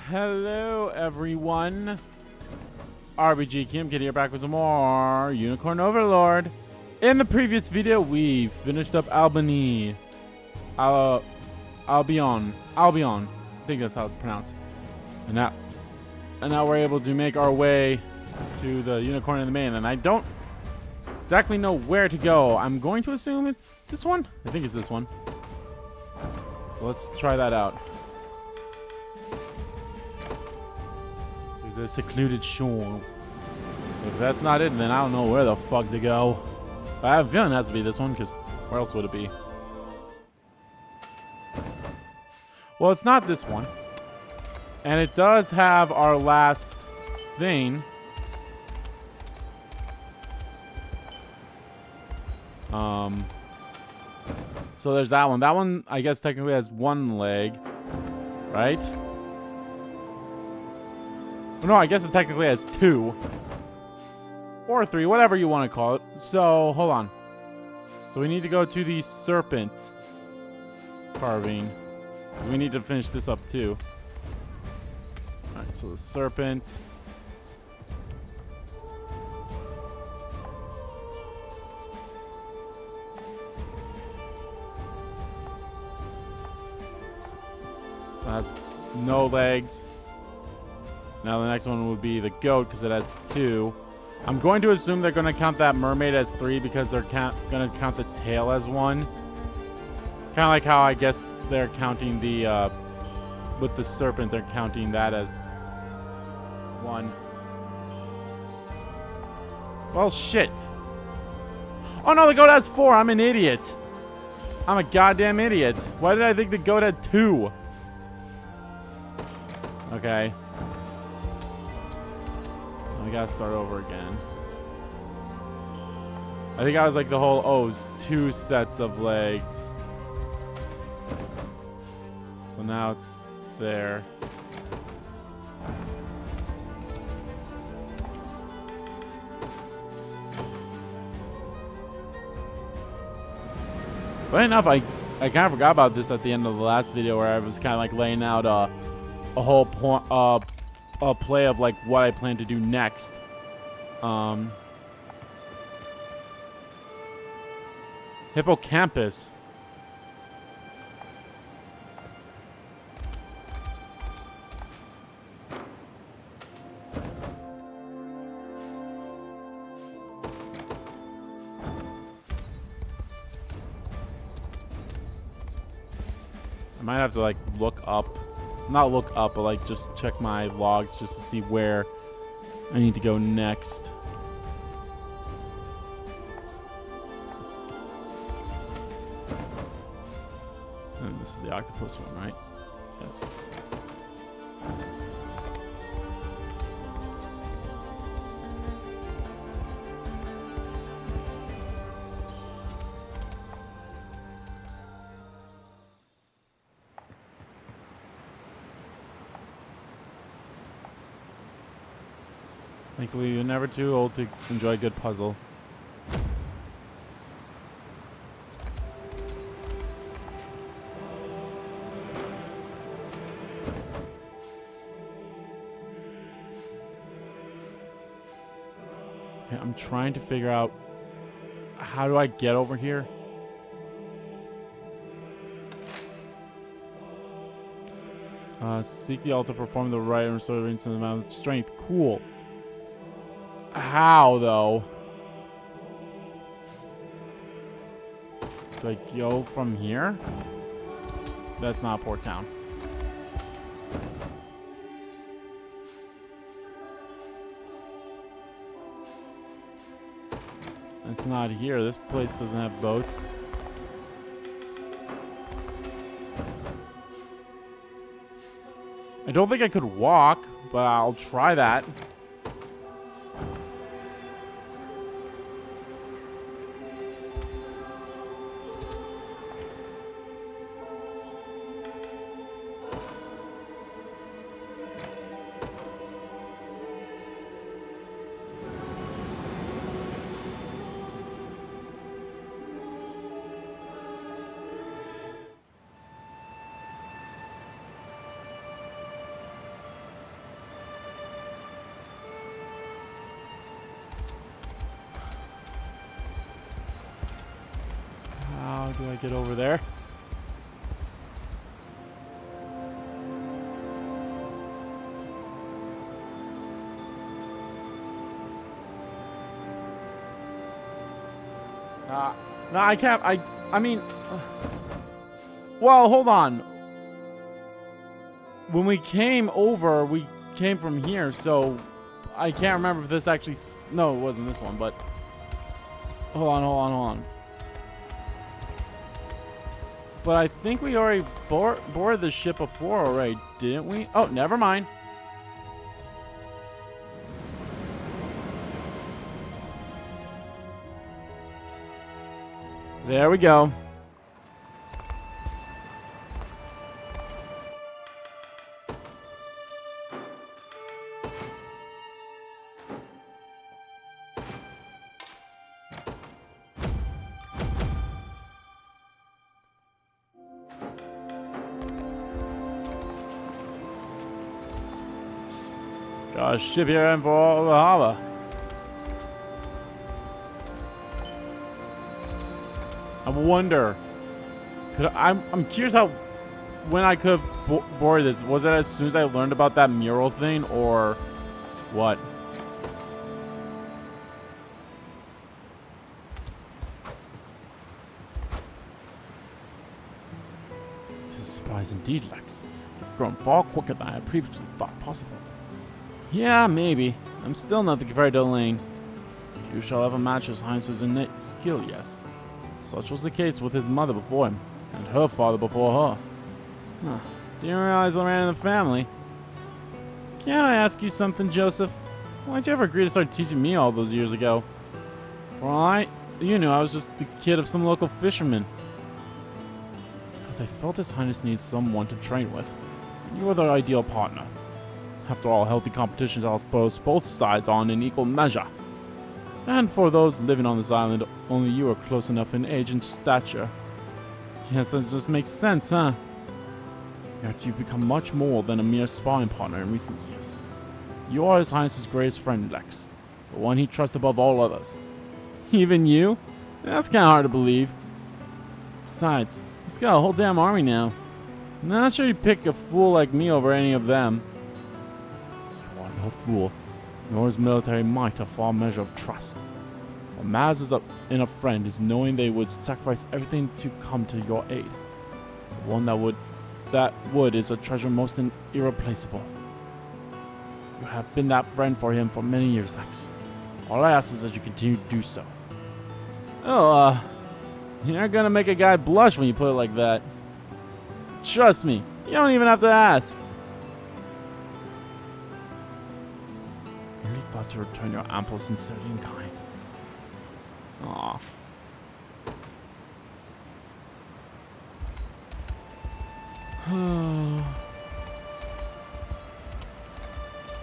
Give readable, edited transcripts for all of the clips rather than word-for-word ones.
Hello, everyone. RBG Kim Kid here, back with some more Unicorn Overlord. In the previous video, we finished up Albany. Albion. I think that's how it's pronounced. And now we're able to make our way to the Unicorn in the Main. And I don't exactly know where to go. I'm going to assume it's this one. I think it's this one. So let's try that out. The secluded shores. If that's not it, then I don't know where the fuck to go. But I have a feeling it has to be this one, because where else would it be? Well, it's not this one. And it does have our last thing. So there's that one. That one, I guess, technically has one leg. Right? No, I guess it technically has two. Or three, whatever you want to call it. So, hold on. So we need to go to the serpent carving. Because we need to finish this up too. Alright, so the serpent. So it has no legs. Now the next one would be the goat because it has two. I'm going to assume they're going to count that mermaid as three because they're going to count the tail as one. Kind of like how I guess they're counting the, with the serpent, they're counting that as one. Well, shit. Oh no, the goat has four. I'm an idiot. I'm a goddamn idiot. Why did I think the goat had two? Okay. I gotta start over again. I think I was like the whole, oh, it's two sets of legs. So now it's there. Funny enough, I kind of forgot about this at the end of the last video where I was kind of like laying out a whole point, a play of like what I plan to do next. Hippocampus. I might have to like look up. Not look up, but like just check my logs just to see where I need to go next. And this is the octopus one, right? Yes. Thankfully, you're never too old to enjoy a good puzzle. Okay, I'm trying to figure out how do I get over here? Seek the altar, perform the rite, and restore the to the amount of strength. Cool. How, though? Do I go from here? That's not Port Town. It's not here. This place doesn't have boats. I don't think I could walk, but I'll try that. do I get over there? No, I can't. I mean, well, hold on. When we came over, we came from here, so I can't remember if this actually. No, it wasn't this one, but hold on. But I think we already boarded the ship before already, didn't we? Oh, never mind. There we go. Got a ship here in for the harbor. I wonder. I'm curious how when I could have boarded this. Was it as soon as I learned about that mural thing, or what? This is a surprise indeed, Lex. You've grown far quicker than I had previously thought possible. Yeah, maybe. I'm still nothing compared to Alain. You shall ever match His Highness's innate skill, yes. Such was the case with his mother before him, and her father before her. Huh. Didn't realize I ran in the family. Can I ask you something, Joseph? Why'd you ever agree to start teaching me all those years ago? Well, you knew I was just the kid of some local fisherman. Because I felt His Highness needs someone to train with. And you were the ideal partner. After all, healthy competition helps both sides on in equal measure. And for those living on this island, only you are close enough in age and stature. Yes, that just makes sense, huh? Yet you've become much more than a mere sparring partner in recent years. You are His Highness's greatest friend, Lex. The one he trusts above all others. Even you? That's kinda hard to believe. Besides, he's got a whole damn army now. I'm not sure he'd pick a fool like me over any of them. You are no fool. Nor is military might a far measure of trust. What matters in a friend is knowing they would sacrifice everything to come to your aid. The one that would is a treasure most irreplaceable. You have been that friend for him for many years, Lex. All I ask is that you continue to do so. Oh, you're gonna make a guy blush when you put it like that. Trust me, you don't even have to ask. To return your ample sincerity and kind. Aww.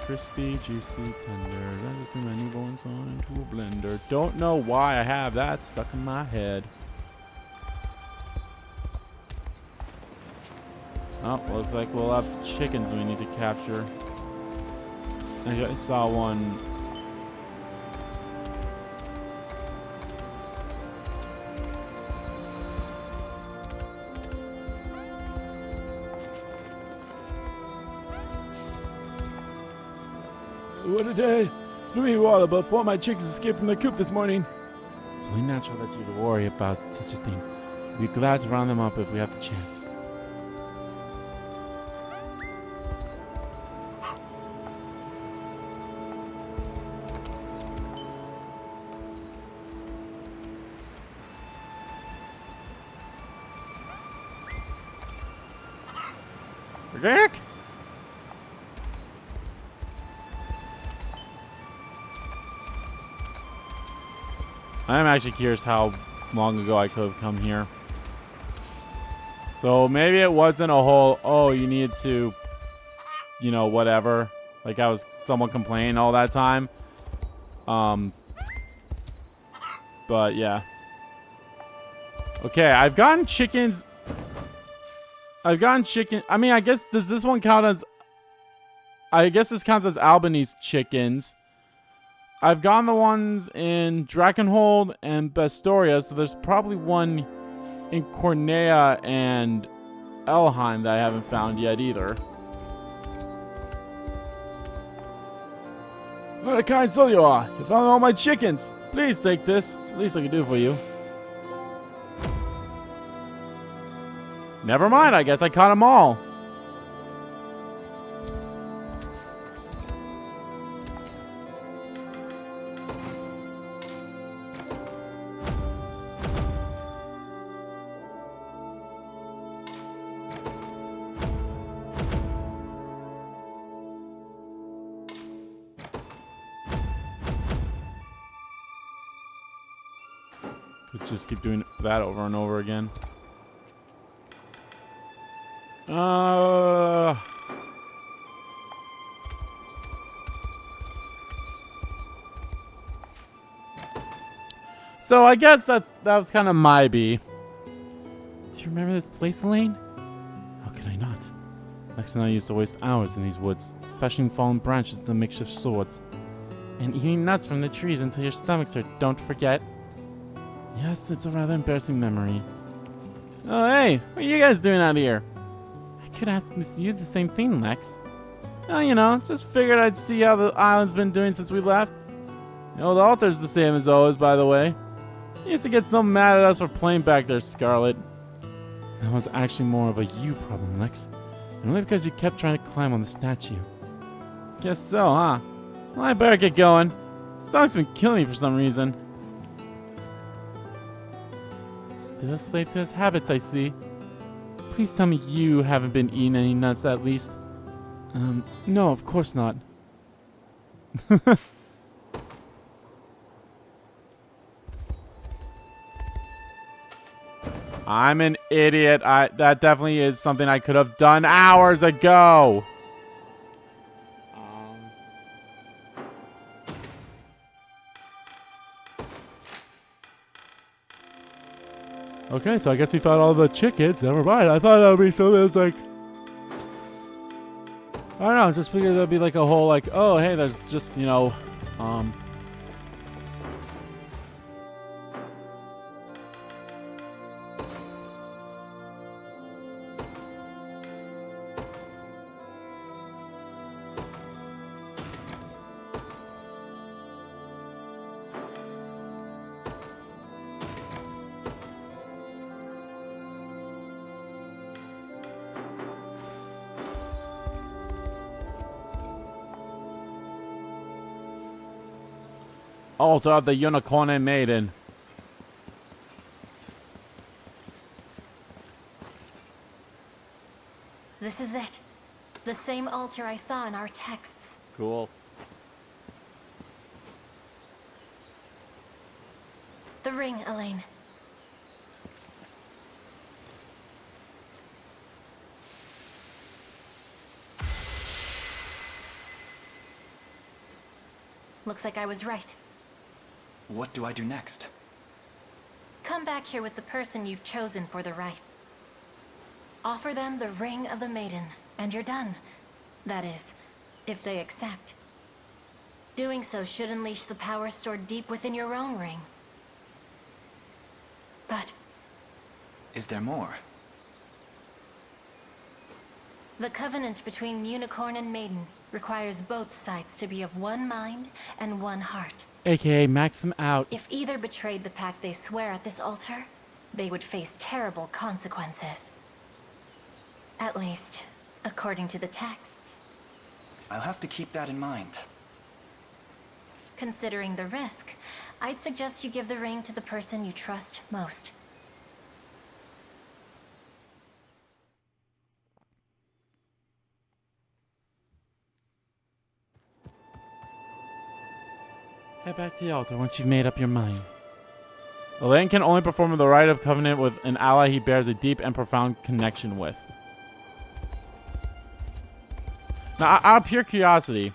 Crispy, juicy, tender. I just threw my newborn son into a blender. Don't know why I have that stuck in my head. Oh, looks like we'll have chickens we need to capture. I saw one. What a day. Louis water, but 4 of my chickens escaped from the coop this morning. It's only natural that you'd worry about such a thing. We'd be glad to round them up if we have the chance. Rick? I'm actually curious how long ago I could have come here. So maybe it wasn't a whole, oh, you needed to, you know, whatever. Like I was someone complaining all that time. But yeah. Okay, I've gotten chickens. I mean, I guess, does this one count as... I guess this counts as Albany's chickens. I've gotten the ones in Drakenhold and Bastoria, so there's probably one in Cornia and Elheim that I haven't found yet either. What a kind soul you are. You found all my chickens. Please take this. It's the least I can do for you. Never mind, I guess I caught them all. Could just keep doing that over and over again. So I guess that was kind of my B. Do you remember this place, Alain? How could I not? Lex and I used to waste hours in these woods, fashioning fallen branches to makeshift swords, and eating nuts from the trees until your stomachs hurt. Don't forget. Yes, it's a rather embarrassing memory. Oh, hey, what are you guys doing out here? I could ask you the same thing, Lex. Oh, you know, just figured I'd see how the island's been doing since we left. You know, the altar's the same as always, by the way. You used to get so mad at us for playing back there, Scarlet. That was actually more of a you problem, Lex. And only because you kept trying to climb on the statue. Guess so, huh? Well, I better get going. This dog's been killing me for some reason. Still a slave to his habits, I see. Please tell me you haven't been eating any nuts, at least. No, of course not. I'm an idiot. That definitely is something I could have done hours ago. Okay, so I guess we found all the chickens. Never mind. I thought that would be something that's like, I don't know. I just figured there'd be like a whole like, oh, hey, there's just, you know, altar of the Unicorn and Maiden. This is it. The same altar I saw in our texts. Cool. The ring, Alain. Looks like I was right. What do I do next? Come back here with the person you've chosen for the rite. Offer them the ring of the maiden, and you're done. That is, if they accept. Doing so should unleash the power stored deep within your own ring. But Is there more? the covenant between Unicorn and Maiden requires both sides to be of one mind and one heart. AKA max them out. If either betrayed the pact they swear at this altar, they would face terrible consequences. At least, according to the texts. I'll have to keep that in mind. Considering the risk, I'd suggest you give the ring to the person you trust most. Head back to the altar once you've made up your mind. Alain can only perform the rite of covenant with an ally he bears a deep and profound connection with. Now, out of pure curiosity,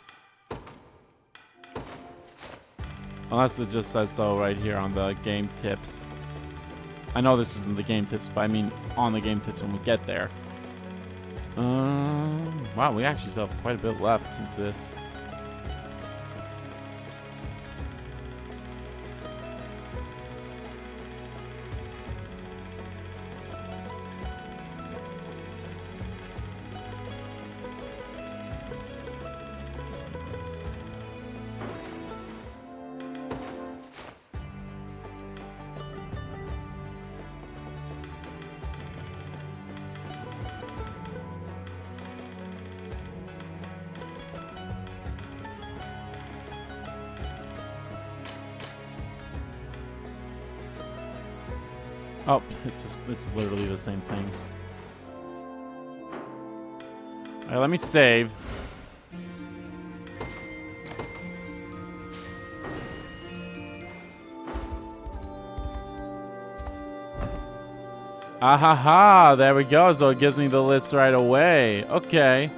unless it just says so right here on the game tips. I know this isn't the game tips, but I mean on the game tips when we get there. Wow, we actually still have quite a bit left of this. Oh, it's literally the same thing. All right, let me save. Ah ha ha, there we go. So it gives me the list right away. Okay.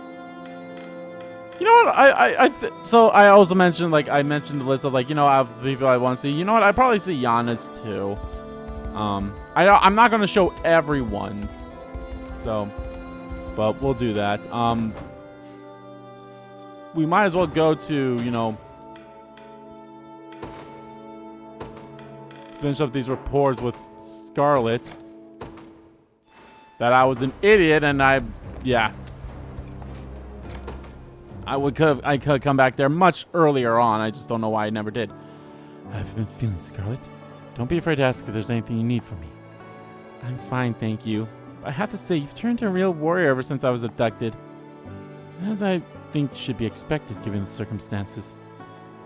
You know what? So I also mentioned, like, I mentioned the list of, like, you know, of people I want to see. You know what? I'd probably see Giannis too. I'm not gonna show everyone's, so, but we'll do that. We might as well go to, you know, finish up these reports with Scarlet. That I was an idiot, and yeah. I could come back there much earlier on. I just don't know why I never did. How have you been feeling, Scarlet? Don't be afraid to ask if there's anything you need from me. I'm fine, thank you. I have to say, you've turned into a real warrior ever since I was abducted. As I think should be expected given the circumstances.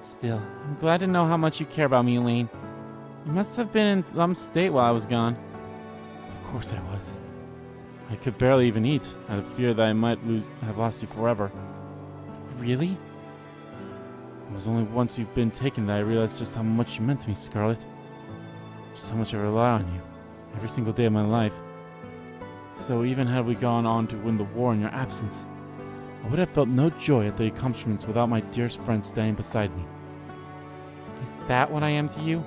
Still, I'm glad to know how much you care about me, Alain. You must have been in some state while I was gone. Of course I was. I could barely even eat, out of fear that I might have lost you forever. Really? It was only once you've been taken that I realized just how much you meant to me, Scarlet. Just how much I rely on you, every single day of my life. So even had we gone on to win the war in your absence, I would have felt no joy at the accomplishments without my dearest friend standing beside me. Is that what I am to you?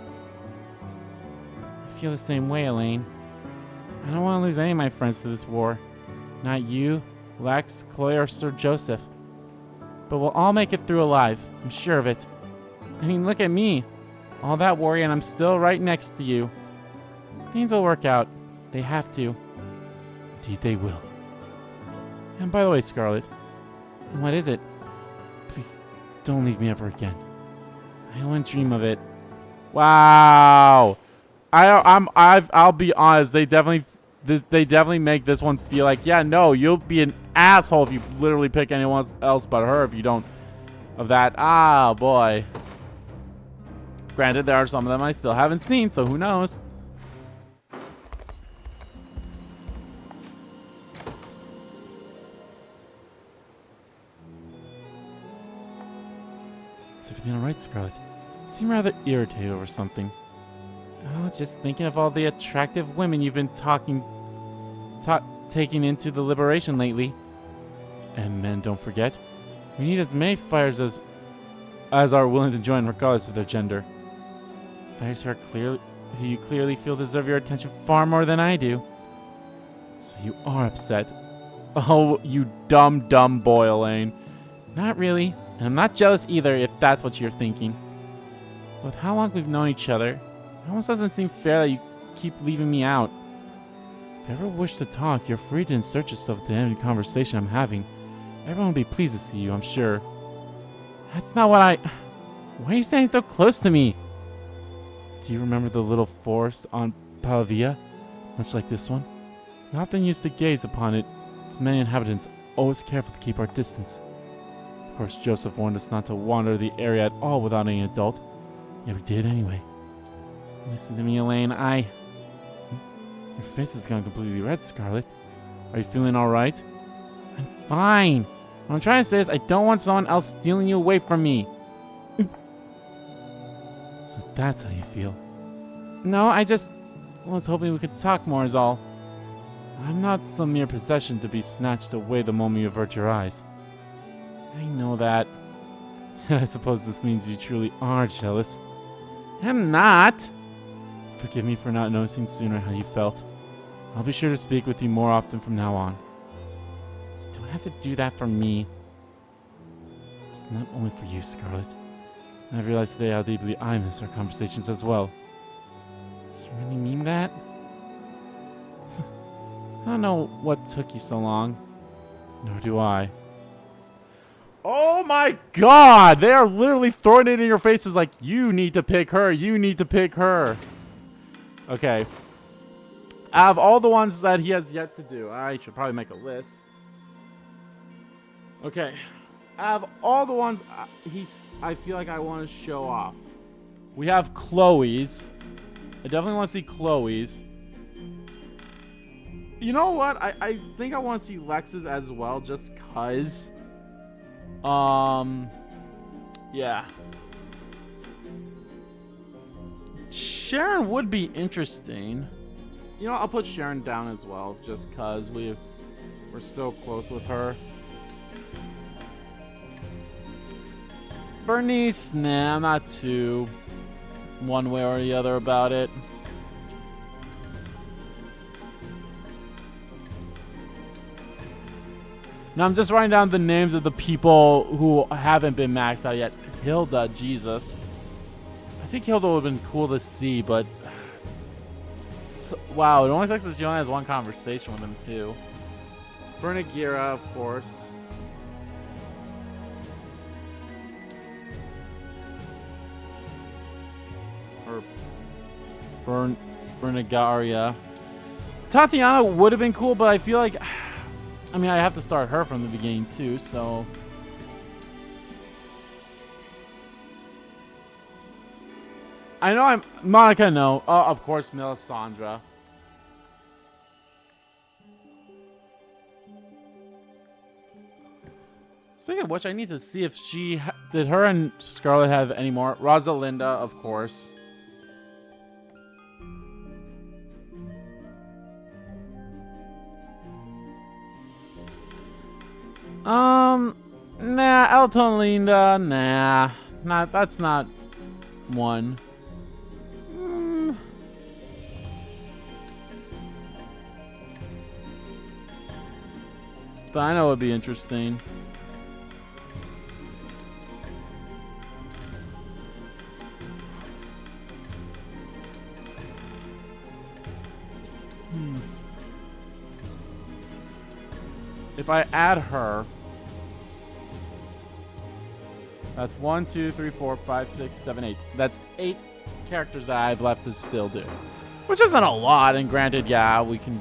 I feel the same way, Alain. I don't want to lose any of my friends to this war. Not you, Lex, Chloe, or Sir Joseph. But we'll all make it through alive. I'm sure of it. I mean, look at me. All that worry and I'm still right next to you. Things will work out. They have to. Indeed they will. And by the way, Scarlet, what is it? Please don't leave me ever again. I won't dream of it. Wow. I'll be honest. They definitely make this one feel like, yeah, no, you'll be an asshole if you literally pick anyone else but her if you don't of that. Ah, boy. Granted, there are some of them I still haven't seen, so who knows? Is everything alright, Scarlet? You seem rather irritated over something. Oh, just thinking of all the attractive women you've been taking into the liberation lately. And men, don't forget, we need as many fighters as are willing to join regardless of their gender. Fighters who you clearly feel deserve your attention far more than I do. So you are upset. Oh, you dumb boy, Alain. Not really, and I'm not jealous either if that's what you're thinking. With how long we've known each other, it almost doesn't seem fair that you keep leaving me out. If you ever wish to talk, you're free to insert yourself to any conversation I'm having. Everyone will be pleased to see you, I'm sure. That's not what Why are you standing so close to me? Do you remember the little forest on Palavia? Much like this one? We often used to gaze upon it. Its many inhabitants, always careful to keep our distance. Of course, Joseph warned us not to wander the area at all without any adult. Yet we did anyway. Listen to me, Alain. Your face has gone completely red, Scarlet. Are you feeling alright? I'm fine. What I'm trying to say is I don't want someone else stealing you away from me. So that's how you feel. No, I just was hoping we could talk more is all. I'm not some mere possession to be snatched away the moment you avert your eyes. I know that. I suppose this means you truly are jealous. I'm not. Forgive me for not noticing sooner how you felt. I'll be sure to speak with you more often from now on. You don't have to do that for me. It's not only for you, Scarlet. I've realized today how deeply I miss our conversations as well. You really mean that? I don't know what took you so long. Nor do I. Oh my god! They are literally throwing it in your faces like, you need to pick her, you need to pick her. Okay. Out of all the ones that he has yet to do, I should probably make a list. Okay. Out of all the ones I feel like I want to show off. We have Chloe's. I definitely want to see Chloe's. You know what? I think I want to see Lex's as well, just cause. Yeah. Sharon would be interesting. You know, I'll put Sharon down as well, just cause we're so close with her. Bernice, nah, I'm not too one way or the other about it. Now I'm just writing down the names of the people who haven't been maxed out yet. Hilda, Jesus. I think Hilda would have been cool to see, but... wow, it only sucks that she only has one conversation with him, too. Bernagira, of course. Or Bernagaria. Tatiana would have been cool, but I feel like... I mean, I have to start her from the beginning, too, so... I know I'm... Monica, no. Of course, Melisandre. Speaking of which, I need to see if she... did her and Scarlet have any more? Rosalinda, of course. Nah, Eltonlinda, nah. That's not one. Dino would be interesting. If I add her, that's 1, 2, 3, 4, 5, 6, 7, 8. That's 8 characters that I've left to still do. Which isn't a lot, and granted, yeah, we can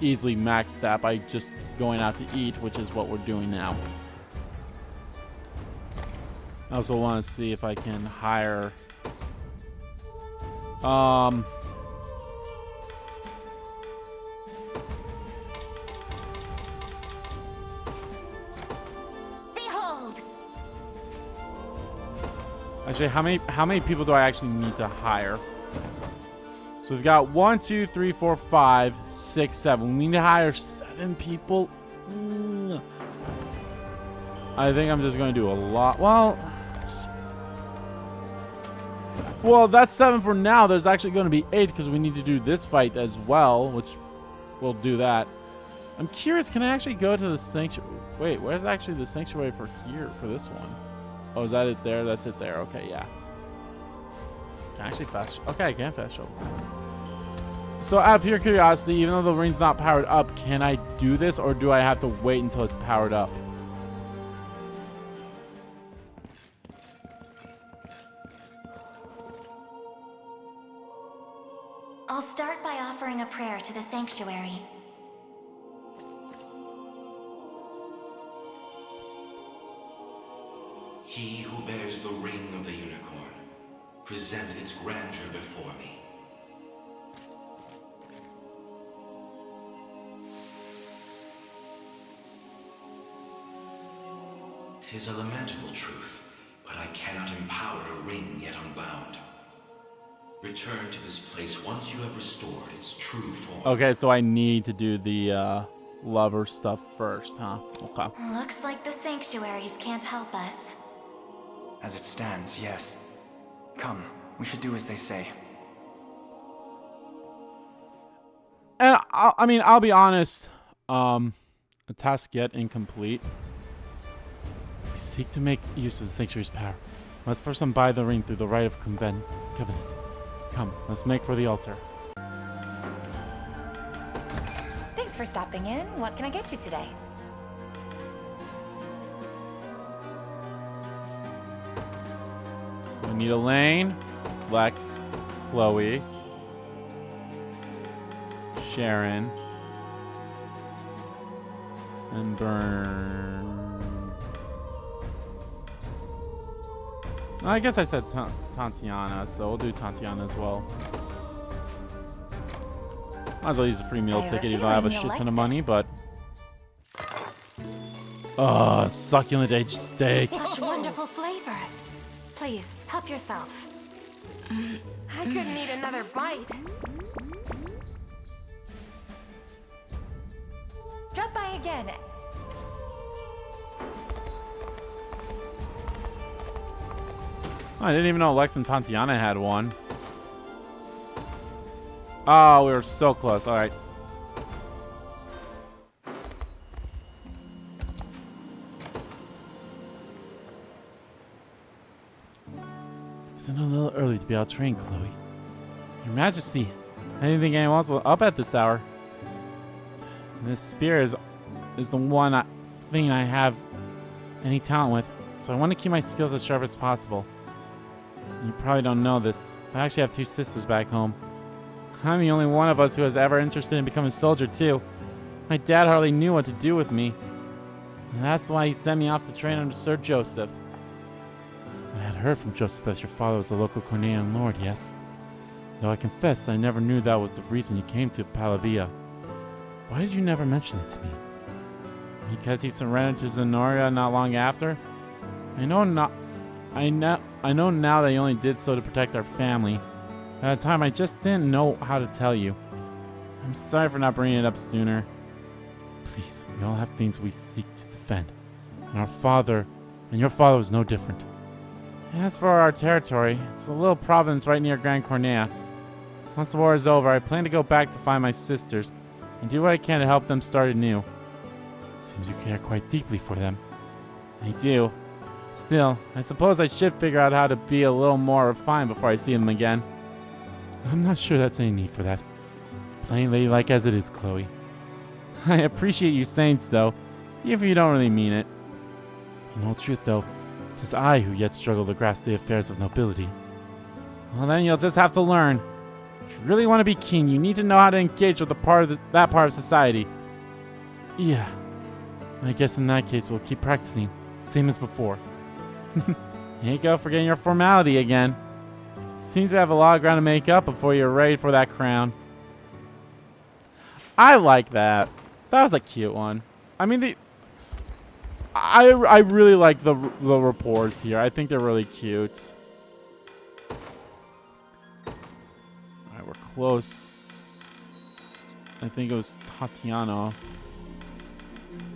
easily max that by just going out to eat, which is what we're doing now. I also want to see if I can hire... Behold! Actually, how many people do I actually need to hire? So we've got 1, 2, 3, 4, 5, 6, 7. We need to hire 7 people. I think I'm just going to do a lot. Well, that's 7 for now. There's actually going to be 8 because we need to do this fight as well, which we'll do that. I'm curious, can I actually go to the sanctuary? Wait, where's actually the sanctuary for here, for this one? Oh, is that it there? That's it there. Okay, yeah. Can I actually fast... okay, I can fast travel. So out of pure curiosity, even though the ring's not powered up, can I do this or do I have to wait until it's powered up? I'll start by offering a prayer to the sanctuary. He who bears the ring of the unicorn, present its grandeur before me. 'Tis a lamentable truth, but I cannot empower a ring yet unbound. Return to this place once you have restored its true form. Okay, so I need to do the lover stuff first, huh? Okay. Looks like the sanctuaries can't help us. As it stands, yes. Come, we should do as they say. And I mean, I'll be honest. A task yet incomplete. We seek to make use of the sanctuary's power. Let's first unbuy the ring through the rite of covenant. Come, let's make for the altar. Thanks for stopping in. What can I get you today? So we need Alain, Lex, Chloe, Sharon, and Burn. I guess I said Tatiana, so we'll do Tatiana as well. Might as well use a free meal I have a ticket even though I have a feeling shit you'll ton like of money, but... Oh, succulent aged steak. Such wonderful flavors. Please, help yourself. I couldn't eat another bite. Drop by again. I didn't even know Lex and Tatiana had one. Oh, we were so close. All right. Isn't it a little early to be out trained, Chloe? Your Majesty, I didn't think anyone else was up at this hour. And this spear is the one thing I have any talent with, so I want to keep my skills as sharp as possible. You probably don't know this, but I actually have 2 sisters back home. I'm the only one of us who has ever interested in becoming a soldier, too. My dad hardly knew what to do with me. And that's why he sent me off to train under Sir Joseph. I had heard from Joseph that your father was a local Cornian lord, yes? Though I confess I never knew that was the reason you came to Palavia. Why did you never mention it to me? Because he surrendered to Zenoria not long after? I know now that he only did so to protect our family. At the time, I just didn't know how to tell you. I'm sorry for not bringing it up sooner. Please, we all have things we seek to defend. And your father was no different. As for our territory, it's a little province right near Grand Cornia. Once the war is over, I plan to go back to find my sisters and do what I can to help them start anew. Seems you care quite deeply for them. I do. Still, I suppose I should figure out how to be a little more refined before I see them again. I'm not sure that's any need for that. Plain ladylike as it is, Chloe. I appreciate you saying so, even if you don't really mean it. In all truth, though, it is I who yet struggle to grasp the affairs of nobility. Well, then you'll just have to learn. If you really want to be king, you need to know how to engage with that part of society. Yeah. I guess in that case, we'll keep practicing, same as before. Here you go, forgetting your formality again. Seems we have a lot of ground to make up before you're ready for that crown. I like that. That was a cute one. I mean, I really like the rapports here. I think they're really cute. Alright, we're close. I think it was Tatiana.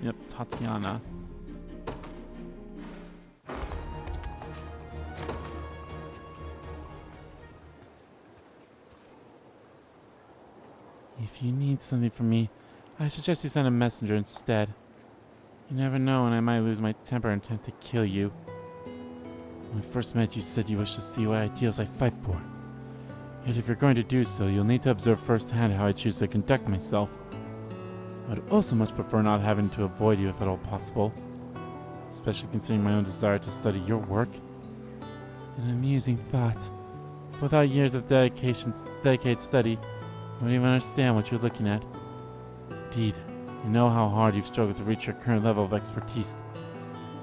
Yep, Tatiana. If you need something from me, I suggest you send a messenger instead. You never know when I might lose my temper and attempt to kill you. When I first met, you said you wished to see what ideals I fight for. Yet if you're going to do so, you'll need to observe firsthand how I choose to conduct myself. I would also much prefer not having to avoid you if at all possible, especially considering my own desire to study your work. An amusing thought. Without years of dedicated study, I wouldn't even understand what you're looking at. Indeed, I know how hard you've struggled to reach your current level of expertise,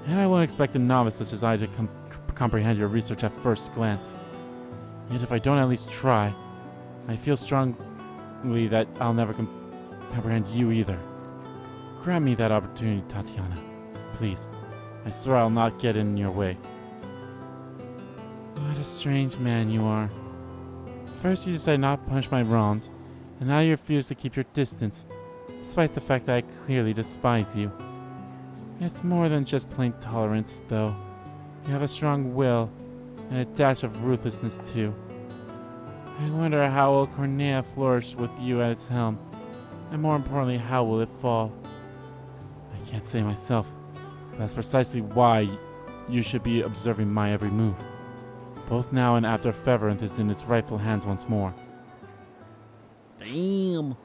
and I won't expect a novice such as I to comprehend your research at first glance. Yet if I don't at least try, I feel strongly that I'll never comprehend you either. Grant me that opportunity, Tatiana. Please. I swear I'll not get in your way. What a strange man you are. First you decide not to punish my wrongs, and now you refuse to keep your distance, despite the fact that I clearly despise you. It's more than just plain tolerance, though. You have a strong will, and a dash of ruthlessness, too. I wonder how will Cornia flourish with you at its helm, and more importantly, how will it fall? I can't say myself, but that's precisely why you should be observing my every move, both now and after Feveranth is in its rightful hands once more. Damn.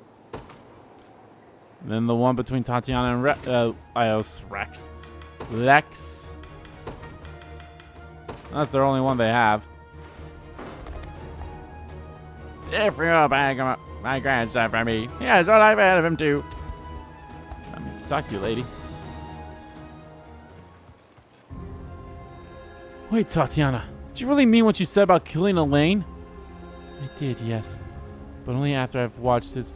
And then the one between Tatiana and Lex. That's their only one they have. If you're buying my grandson for me, here's what I've had of him too. I mean, talk to you, lady. Wait, Tatiana. Did you really mean what you said about killing Alain? I did, yes. But only after I've watched his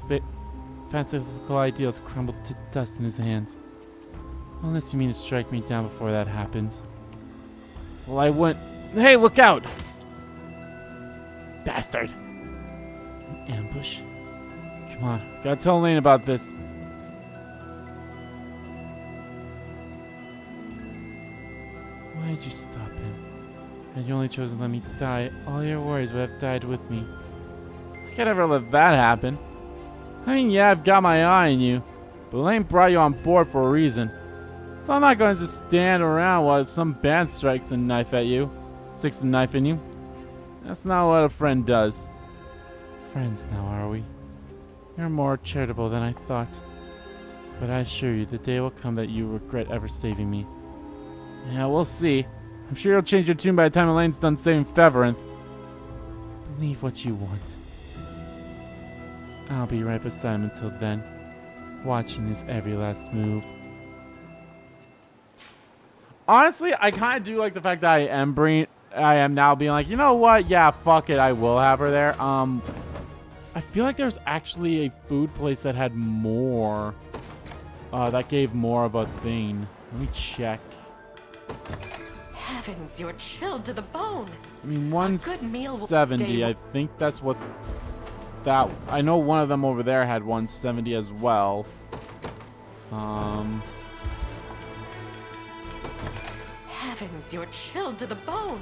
fanciful ideals crumbled to dust in his hands. Unless you mean to strike me down before that happens. Well, I went. Hey, look out! Bastard! An ambush? Come on, gotta tell Alain about this. Why did you stop him? Had you only chosen to let me die, all your worries would have died with me. I can't ever let that happen. I mean, yeah, I've got my eye on you, but Alain brought you on board for a reason. So I'm not going to just stand around while some band strikes a knife at you. Sticks the knife in you. That's not what a friend does. Friends now, are we? You're more charitable than I thought. But I assure you, the day will come that you regret ever saving me. Yeah, we'll see. I'm sure you'll change your tune by the time Elaine's done saving Feveranth. Believe what you want. I'll be right beside him until then, watching his every last move. Honestly, I kind of do like the fact that I am now being like, you know what? Yeah, fuck it. I will have her there. I feel like there's actually a food place that had more. That gave more of a thing. Let me check. Heavens, you're chilled to the bone. I mean, good meal will 170. stay- I think that's what that. I know one of them over there had 170 as well. Heavens, you're chilled to the bone.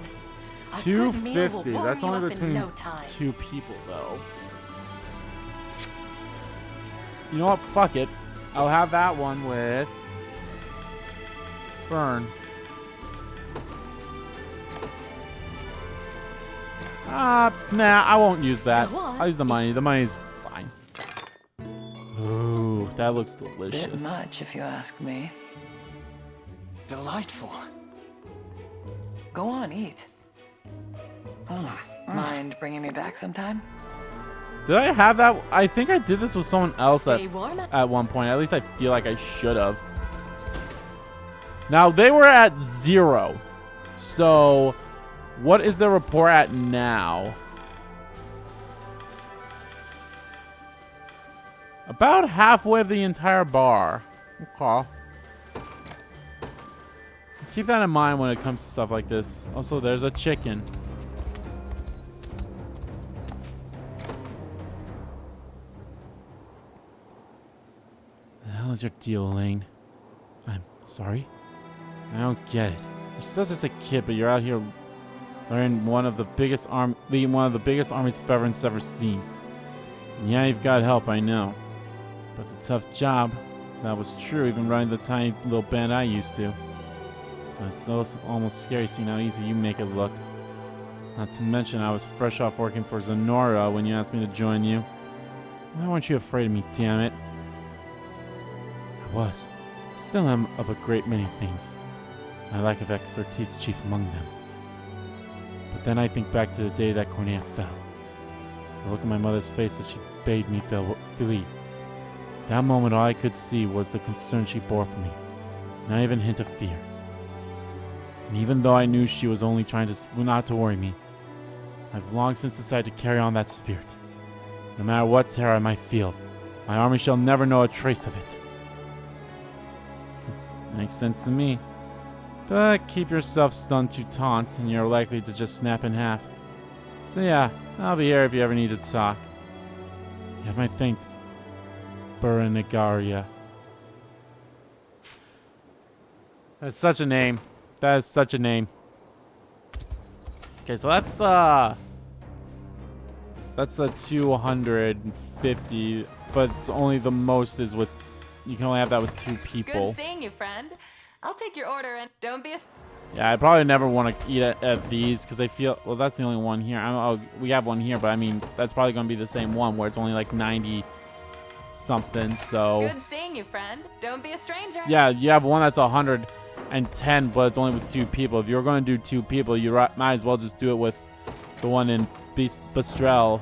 A good meal will 250. warm That's you only up in between no time. 2 people, though. You know what? Fuck it. I'll have that one with Burn. Nah, I won't use that. Go on. I'll use the money. The money's fine. Ooh, that looks Bit delicious. much, if you ask me. Delightful. Go on, eat. Mind bringing me back sometime? Did I have that? I think I did this with someone else Stay warm. at one point. At least I feel like I should have. Now, they were at 0. So, what is the report at now? About halfway of the entire bar. Okay. Keep that in mind when it comes to stuff like this. Also, there's a chicken. The hell is your deal, Alain? I'm sorry? I don't get it. You're still just a kid, but you're out here leading one of the biggest armies Feveranth's ever seen. And yeah, you've got help, I know. But it's a tough job. That was true, even running the tiny little band I used to. So it's almost scary seeing how easy you make it look. Not to mention, I was fresh off working for Zenora when you asked me to join you. Why weren't you afraid of me, damn it? I was. Still am of a great many things. My lack of expertise chief among them. But then I think back to the day that Cornia fell. The look on my mother's face as she bade me flee. That moment all I could see was the concern she bore for me. Not even a hint of fear. And even though I knew she was only trying not to worry me, I've long since decided to carry on that spirit. No matter what terror I might feel, my army shall never know a trace of it. Makes sense to me. But keep yourself stunned to taunt, and you're likely to just snap in half. So yeah, I'll be here if you ever need to talk. You have my thanks, Berenigaria. That's such a name. That is such a name. Okay, so that's a 250, but it's only the most is with. You can only have that with 2 people. Good seeing you, friend. I'll take your order and don't be a... Yeah, I probably never want to eat at these because I feel... Well, that's the only one here. We have one here, but I mean, that's probably going to be the same one where it's only like 90 something, so... Good seeing you, friend. Don't be a stranger. Yeah, you have one that's 110, but it's only with 2 people. If you're going to do 2 people, you might as well just do it with the one in Bistrel.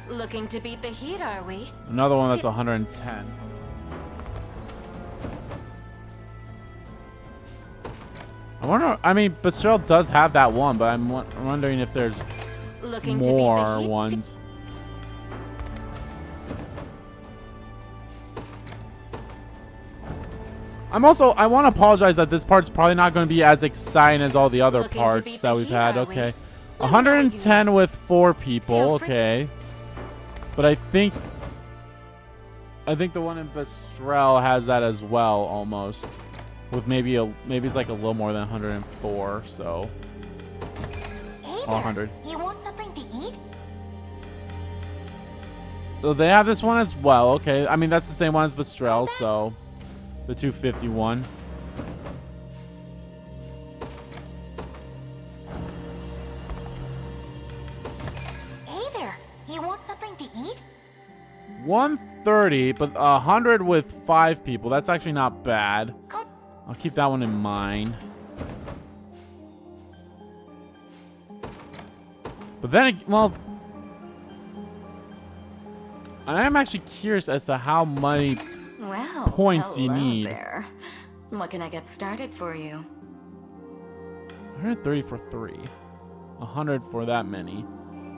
Looking to beat the heat, are we? Another one that's 110. I wonder. I mean, Bistrel does have that one, but I'm wondering if there's Looking to beat the more heat? ones. I want to apologize that this part's probably not going to be as exciting as all the other Looking to parts beat that the we've heat, had. are we? Okay. Let me know what you 110 need. with 4 people. Feel free- Okay. But I think the one in Bestrel has that as well, almost. With maybe it's like a little more than 104, so Hey there. 100. You want something to eat? So they have this one as well. Okay. I mean, that's the same one as Bestrel, so the 251. Hey there. You want something to eat? 130, but 100 with 5 people. That's actually not bad. Come. I'll keep that one in mind. But then, well, I am actually curious as to how many Well, points you hello need. there. What can I get started for you? 130 for 3. 100 for that many.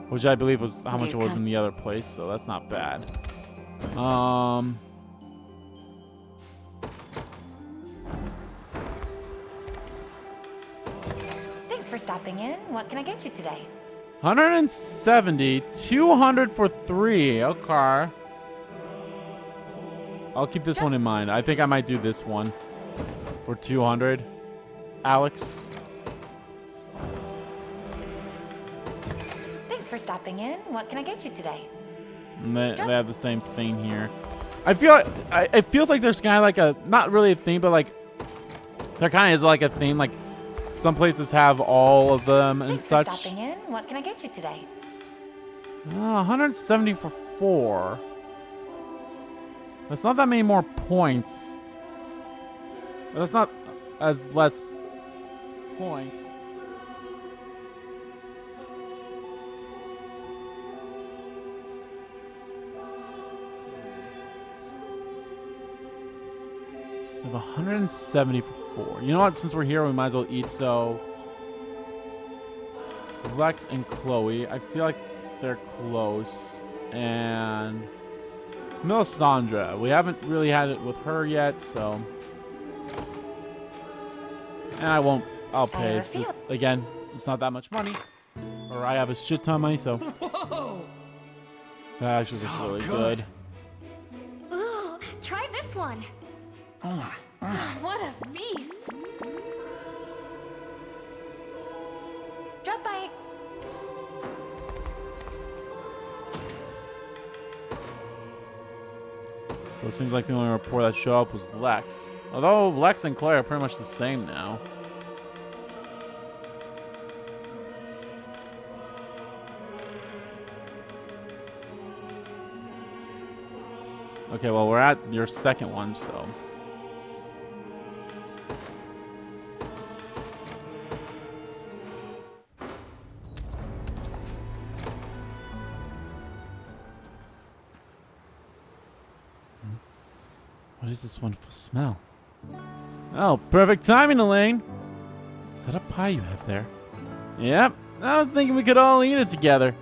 Which I believe was how much it was in the other place, so that's not bad. Thanks for stopping in. What can I get you today? 170, 200 for 3. Okay. I'll keep this one in mind. I think I might do this one for 200. Alex. Thanks for stopping in. What can I get you today? And they have the same thing here. I feel it feels like there's kind of like a, not really a theme, but like there kind of is like a theme. Like some places have all of them and Thanks such. for stopping in. What can I get you today? 170 for 4. That's not that many more points. That's not as less points. So I have 170 for 4. You know what? Since we're here, we might as well eat. So Lex and Chloe. I feel like they're close. And Melisandre. We haven't really had it with her yet, so. And I'll pay. It's just, again, it's not that much money. Or I have a shit ton of money, so. That actually looks really good. Ooh, try this one. What a feast. Drop by. So it seems like the only report that showed up was Lex. Although Lex and Claire are pretty much the same now. Okay, well, we're at your second one, so. What is this wonderful smell? Oh, perfect timing, Alain. Is that a pie you have there? Yep, I was thinking we could all eat it together.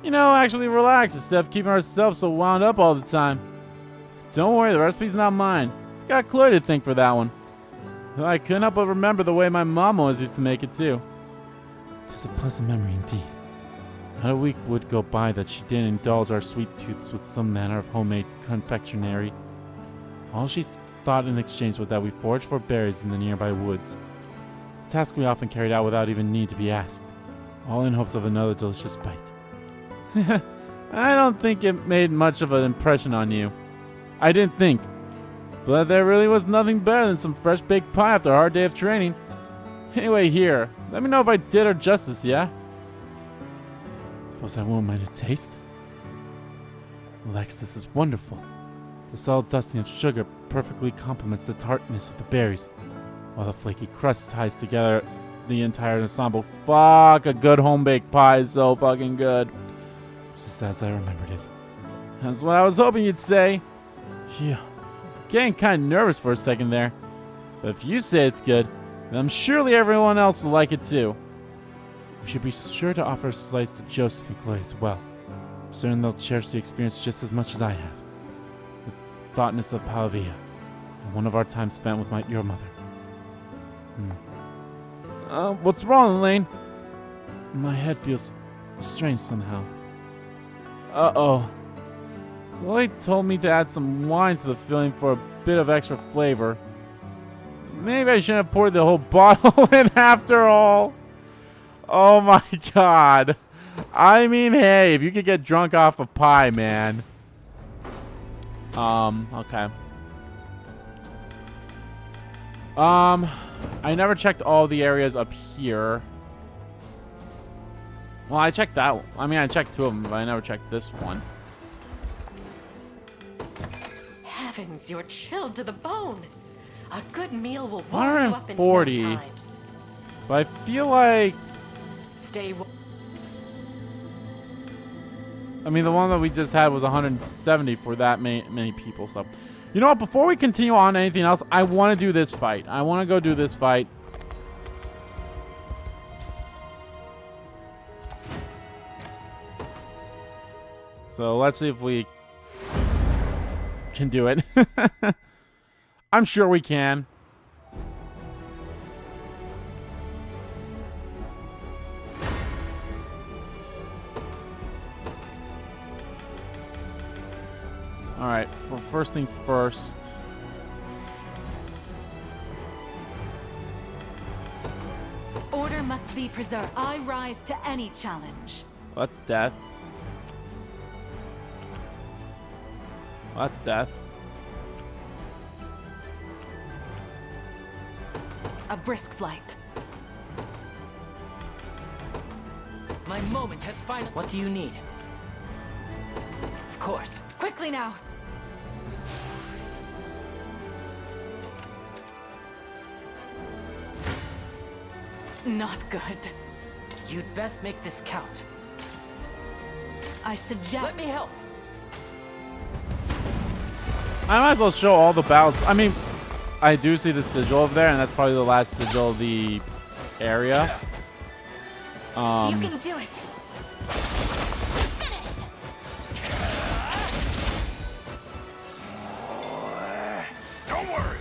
You know, actually relax instead of keeping ourselves so wound up all the time. Don't worry, the recipe's not mine. Got Chloe to thank for that one. Though I couldn't help but remember the way my mom always used to make it too. It's a pleasant memory indeed. Not a week would go by that she didn't indulge our sweet tooths with some manner of homemade confectionery. All she thought in exchange was that we foraged for berries in the nearby woods. A task we often carried out without even need to be asked, all in hopes of another delicious bite. I don't think it made much of an impression on you. I didn't think. But there really was nothing better than some fresh baked pie after a hard day of training. Anyway, here, let me know if I did her justice, yeah? Suppose I won't mind a taste. Lex, this is wonderful. The solid dusting of sugar perfectly complements the tartness of the berries, while the flaky crust ties together the entire ensemble. Fuck, a good home-baked pie is so fucking good. Just as I remembered it. That's what I was hoping you'd say. Yeah, I was getting kind of nervous for a second there. But if you say it's good, then I'm surely everyone else will like it too. We should be sure to offer a slice to Joseph and Chloe as well. I'm certain they'll cherish the experience just as much as I have. The thoughtness of Palavia, and one of our time spent with your mother. What's wrong, Alain? My head feels strange somehow. Uh-oh. Chloe told me to add some wine to the filling for a bit of extra flavor. Maybe I shouldn't have poured the whole bottle in after all. Oh my god. I mean, hey, if you could get drunk off of pie, man. Okay. I never checked all the areas up here. Well, I checked that one. I mean, I checked 2 of them, but I never checked this one. Heavens, you're chilled to the bone. A good meal will warm you up in no 140. time. But I feel like... I mean, the one that we just had was 170 for that many people, so... You know what? Before we continue on anything else, I want to do this fight. I want to go do this fight. So let's see if we can do it. I'm sure we can. Alright, well, first things first. Order must be preserved. I rise to any challenge. That's death. That's death. A brisk flight. My moment has finally... What do you need? Of course. Quickly now. Not good. You'd best make this count. I suggest... Let me help. I might as well show all the battles. I mean, I do see the sigil over there, and that's probably the last sigil of the area. You can do it. Finished. Don't worry.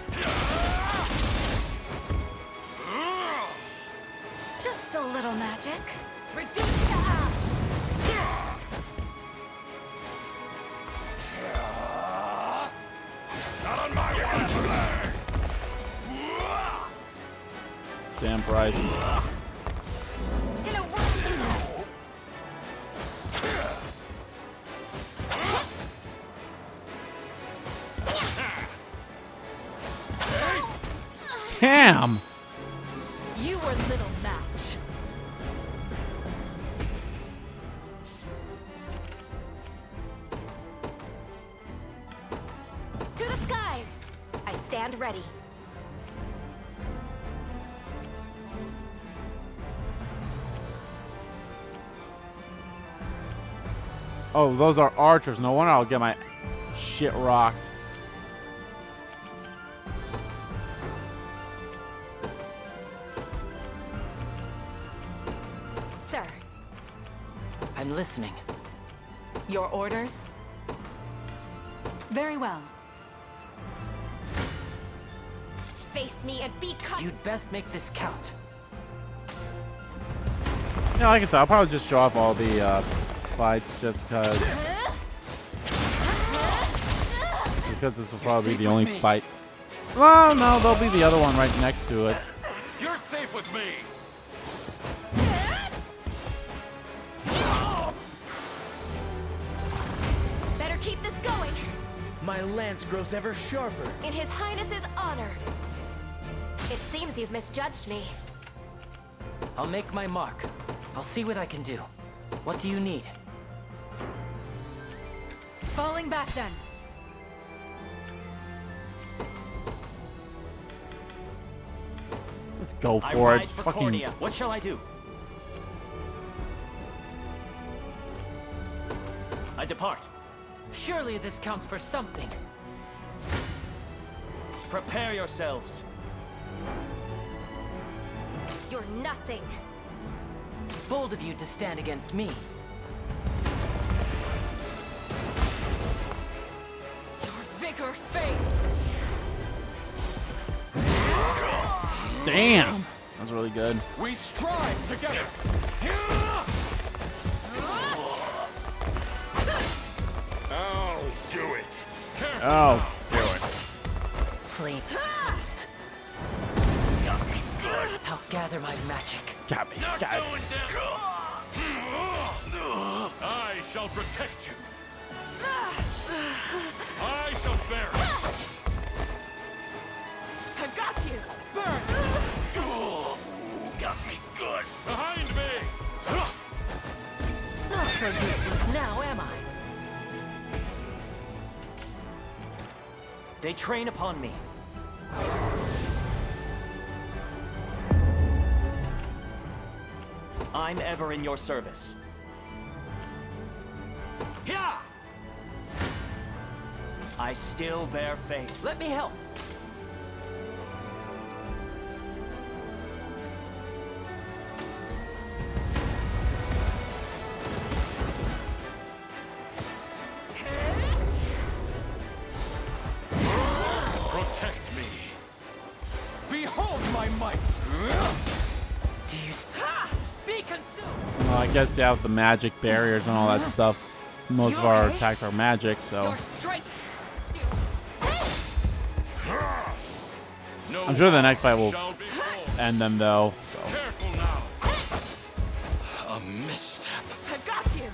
Just a little magic. Reduce to ash. Not on my watch. Damn Bryce. Gonna work the mess. Damn! You were little match. To the skies. I stand ready. Oh, those are archers. No wonder I'll get my shit rocked. Sir. I'm listening. Your orders? Very well. Face me and be cut. You'd best make this count. Yeah, like I said, I'll probably just show off all the fights just because this will probably be the only fight. Well, no, there'll be the other one right next to it. You're safe with me. Better keep this going. My lance grows ever sharper. In His Highness's honor. It seems you've misjudged me. I'll make my mark. I'll see what I can do. What do you need? Falling back then. Just go I for it. ride for Fucking Cornia. What shall I do? I depart. Surely this counts for something. Prepare yourselves. You're nothing. Bold of you to stand against me. Your vigor fades. Damn. That was really good. We strive together. I'll do it. Oh. Flee. Got me good. I'll gather my magic. Got me. Not Got it. going down. I shall protect you. I shall bear it. I got you. Got me good. Behind me. Not so useless now, am I? They train upon me. I'm ever in your service. Yeah! I still bear faith. Let me help. Protect me. Behold my might. Do you... Be consumed. Well, I guess yeah, with the magic barriers and all that stuff, most of our attacks are magic, so Your strength. No I'm sure the next fight will shall be whole. end them though. So Careful now. A misstep. I got you.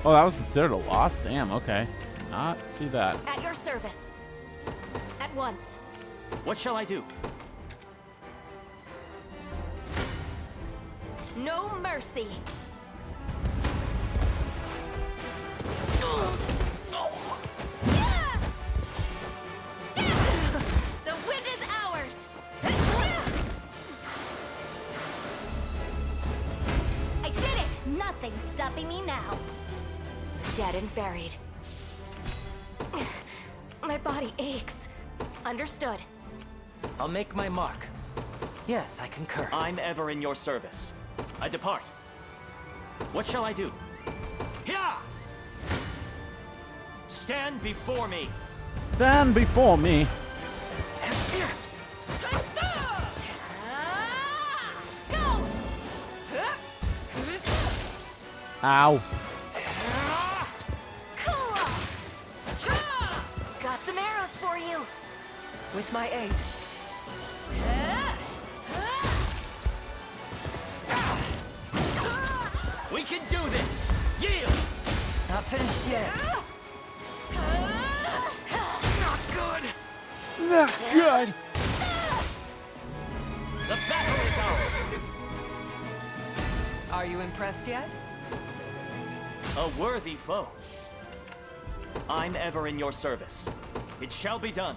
oh, that was considered a loss. Damn. Okay. Not see that. At your service. At once. What shall I do? No mercy. The wind is ours. I did it. Nothing's stopping me now. Dead and buried. My body aches. Understood. I'll make my mark. Yes, I concur. I'm ever in your service. I depart. What shall I do? Here! Stand before me. Stand before me. Go! Ow. Got some arrows for you. With my aid. We can do this! Yield! Not finished yet. Not good! Not good. The battle is ours! Are you impressed yet? A worthy foe. I'm ever in your service. It shall be done.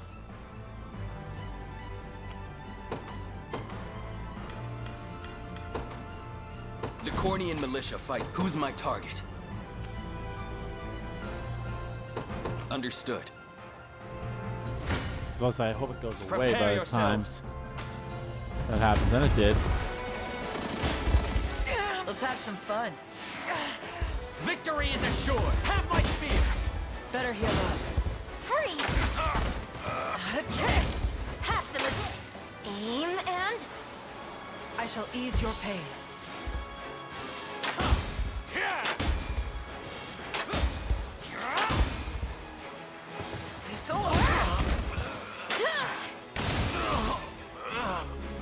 The Cornian militia fight. Who's my target? Understood. Plus, I hope it goes away Prepare by the time yourselves. that happens, and it did. Let's have some fun. Victory is assured. Have my spear. Better heal up. Freeze! Not a chance. Have some of this. Aim and... I shall ease your pain.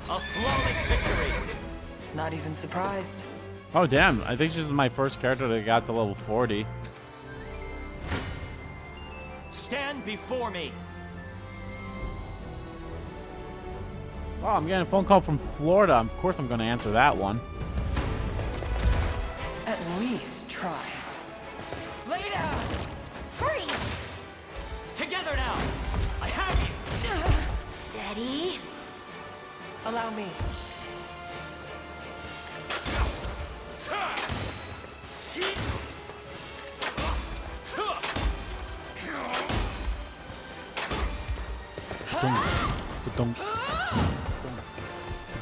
A flawless victory. Not even surprised. Oh, damn. I think she's my first character that got to level 40. Stand before me. Oh, I'm getting a phone call from Florida. Of course I'm going to answer that one. At least try. Lay down! Freeze! Together now. I have you. Steady. Allow me. Dunk. Dunk.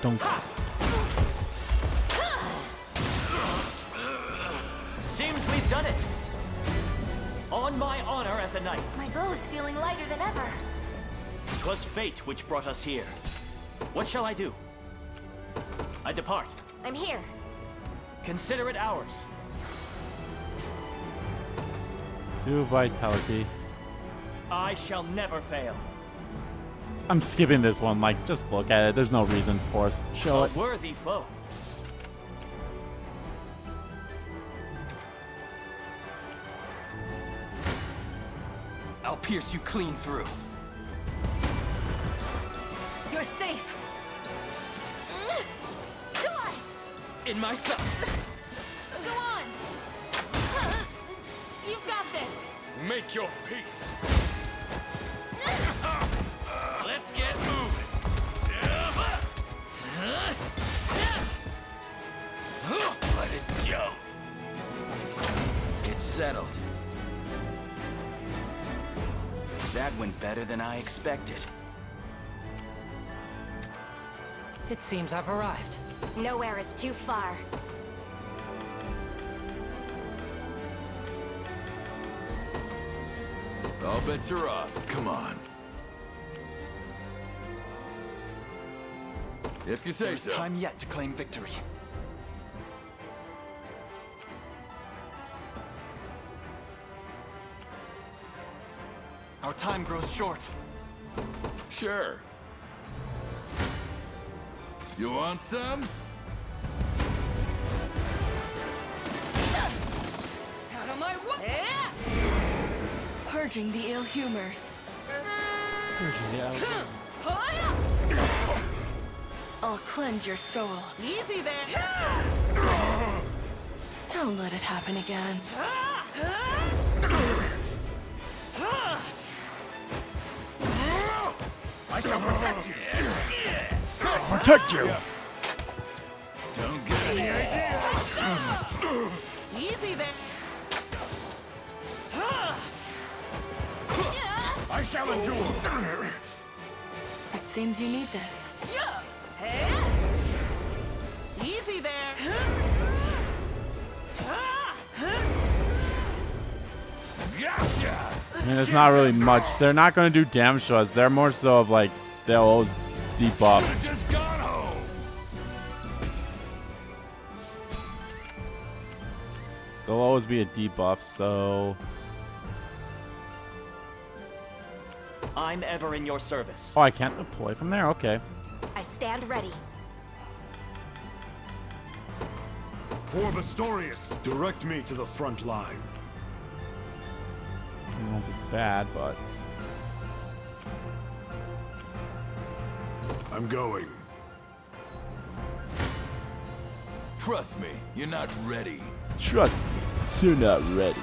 Dunk. Seems we've done it. On my honor as a knight. My bow's feeling lighter than ever. 'Twas fate which brought us here. What shall I do? I depart. I'm here. Consider it ours. 2 vitality. I shall never fail. I'm skipping this one. Like, just look at it. There's no reason for us to show A it. worthy foe. I'll pierce you clean through. You're safe. Doors! In my sight. Go on. You've got this. Make your peace. Let's get moving. What a joke. It's settled. That went better than I expected. It seems I've arrived. Nowhere is too far. All bets are off. Come on. If you say There's so. time yet to claim victory. Our time grows short. Sure. You want some? Out of my way! Purging the ill humors. I'll cleanse your soul. Easy there! Don't let it happen again. I shall protect you. Protect you. Don't get any idea. Easy there! I shall endure. It seems you need this. Easy there! Gotcha. I mean, there's not really much. They're not going to do damage to us. They're more so of like, they'll always debuff. Should've just gone home. There'll always be a debuff, so... I'm ever in your service. Oh, I can't deploy from there? Okay. I stand ready. For Bastorius, direct me to the front line. It won't be bad, but... I'm going. Trust me, you're not ready. Trust me, you're not ready.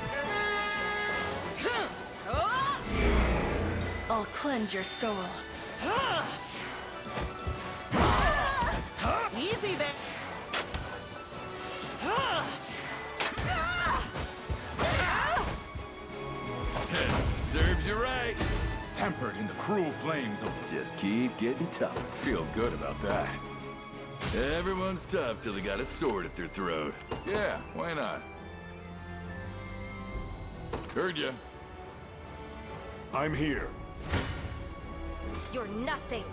I'll cleanse your soul. Easy there! Serves you right. Tempered in the cruel flames of... Just keep getting tougher. Feel good about that. Everyone's tough till they got a sword at their throat. Yeah, why not? Heard ya. I'm here. You're nothing.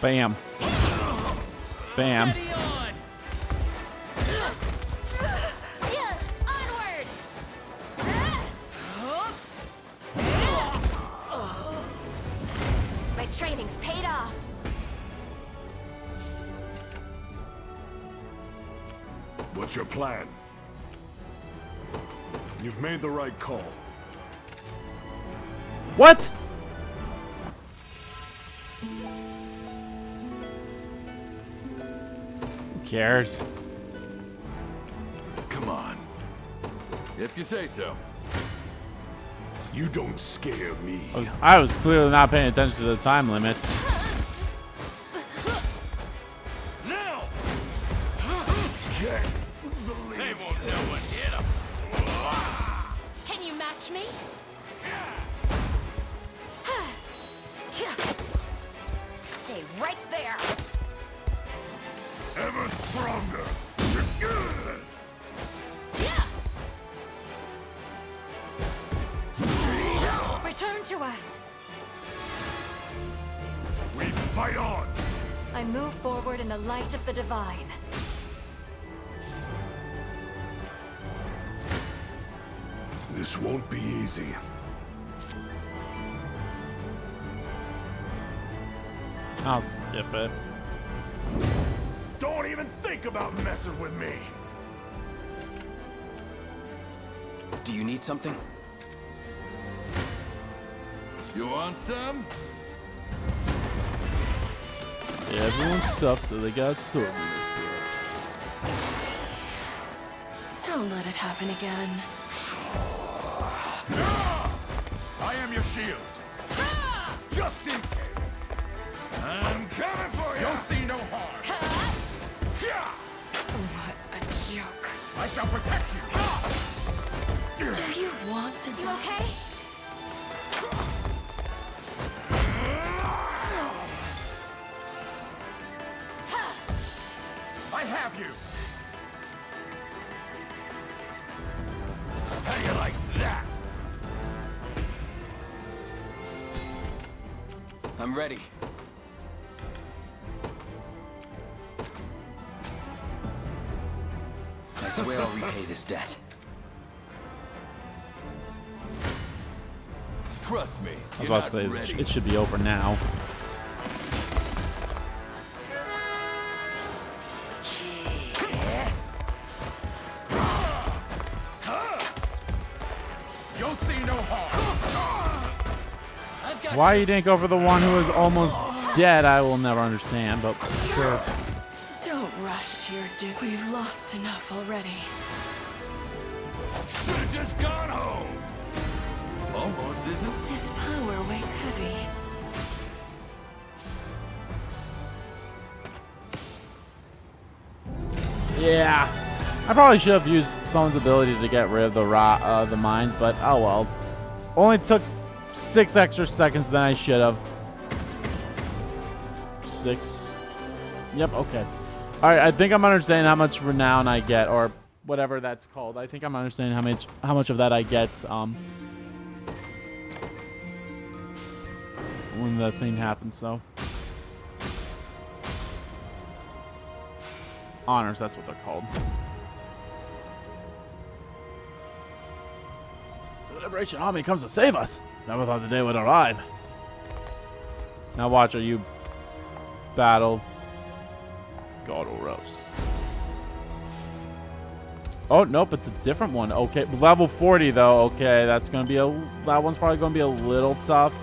Bam. Bam. Steady on! Onward! My training's paid off. What's your plan? You've made the right call. What? Who cares? Come on. If you say so. You don't scare me. I was clearly not paying attention to the time limit. Now! They won't know what hit 'em. Can you match me? Return to us. We fight on! I move forward in the light of the divine. This won't be easy. I'll skip it. Don't even think about messing with me! Do you need something? You want some? Yeah, everyone's tough till they got sword. Don't let it happen again. I am your shield. Just in case. I'm coming for you. You'll see no harm. What a joke. I shall protect you. Do you want to You die? okay? I have you. How do you like that? I'm ready. I swear I'll repay this debt. Trust me, I was you're about not to say, ready. it should be over now. You'll see no harm. Why you didn't go for the one who was almost dead, I will never understand, but sure. Don't rush to your doom. We've lost enough already. Should've just gone home. Almost isn't. This power weighs heavy. Yeah. I probably should have used someone's ability to get rid of the mines, but oh well. Only took 6 extra seconds than I should have. 6. Yep, okay. Alright, I think I'm understanding how much renown I get, or whatever that's called. I think I'm understanding how much of that I get when the thing happens, so. Honors, that's what they're called. The Liberation Army comes to save us. Never thought the day would arrive. Now watch, are you battle Godoros? Oh, nope, it's a different one. Okay, level 40 though. Okay, that's gonna be that one's probably gonna be a little tough.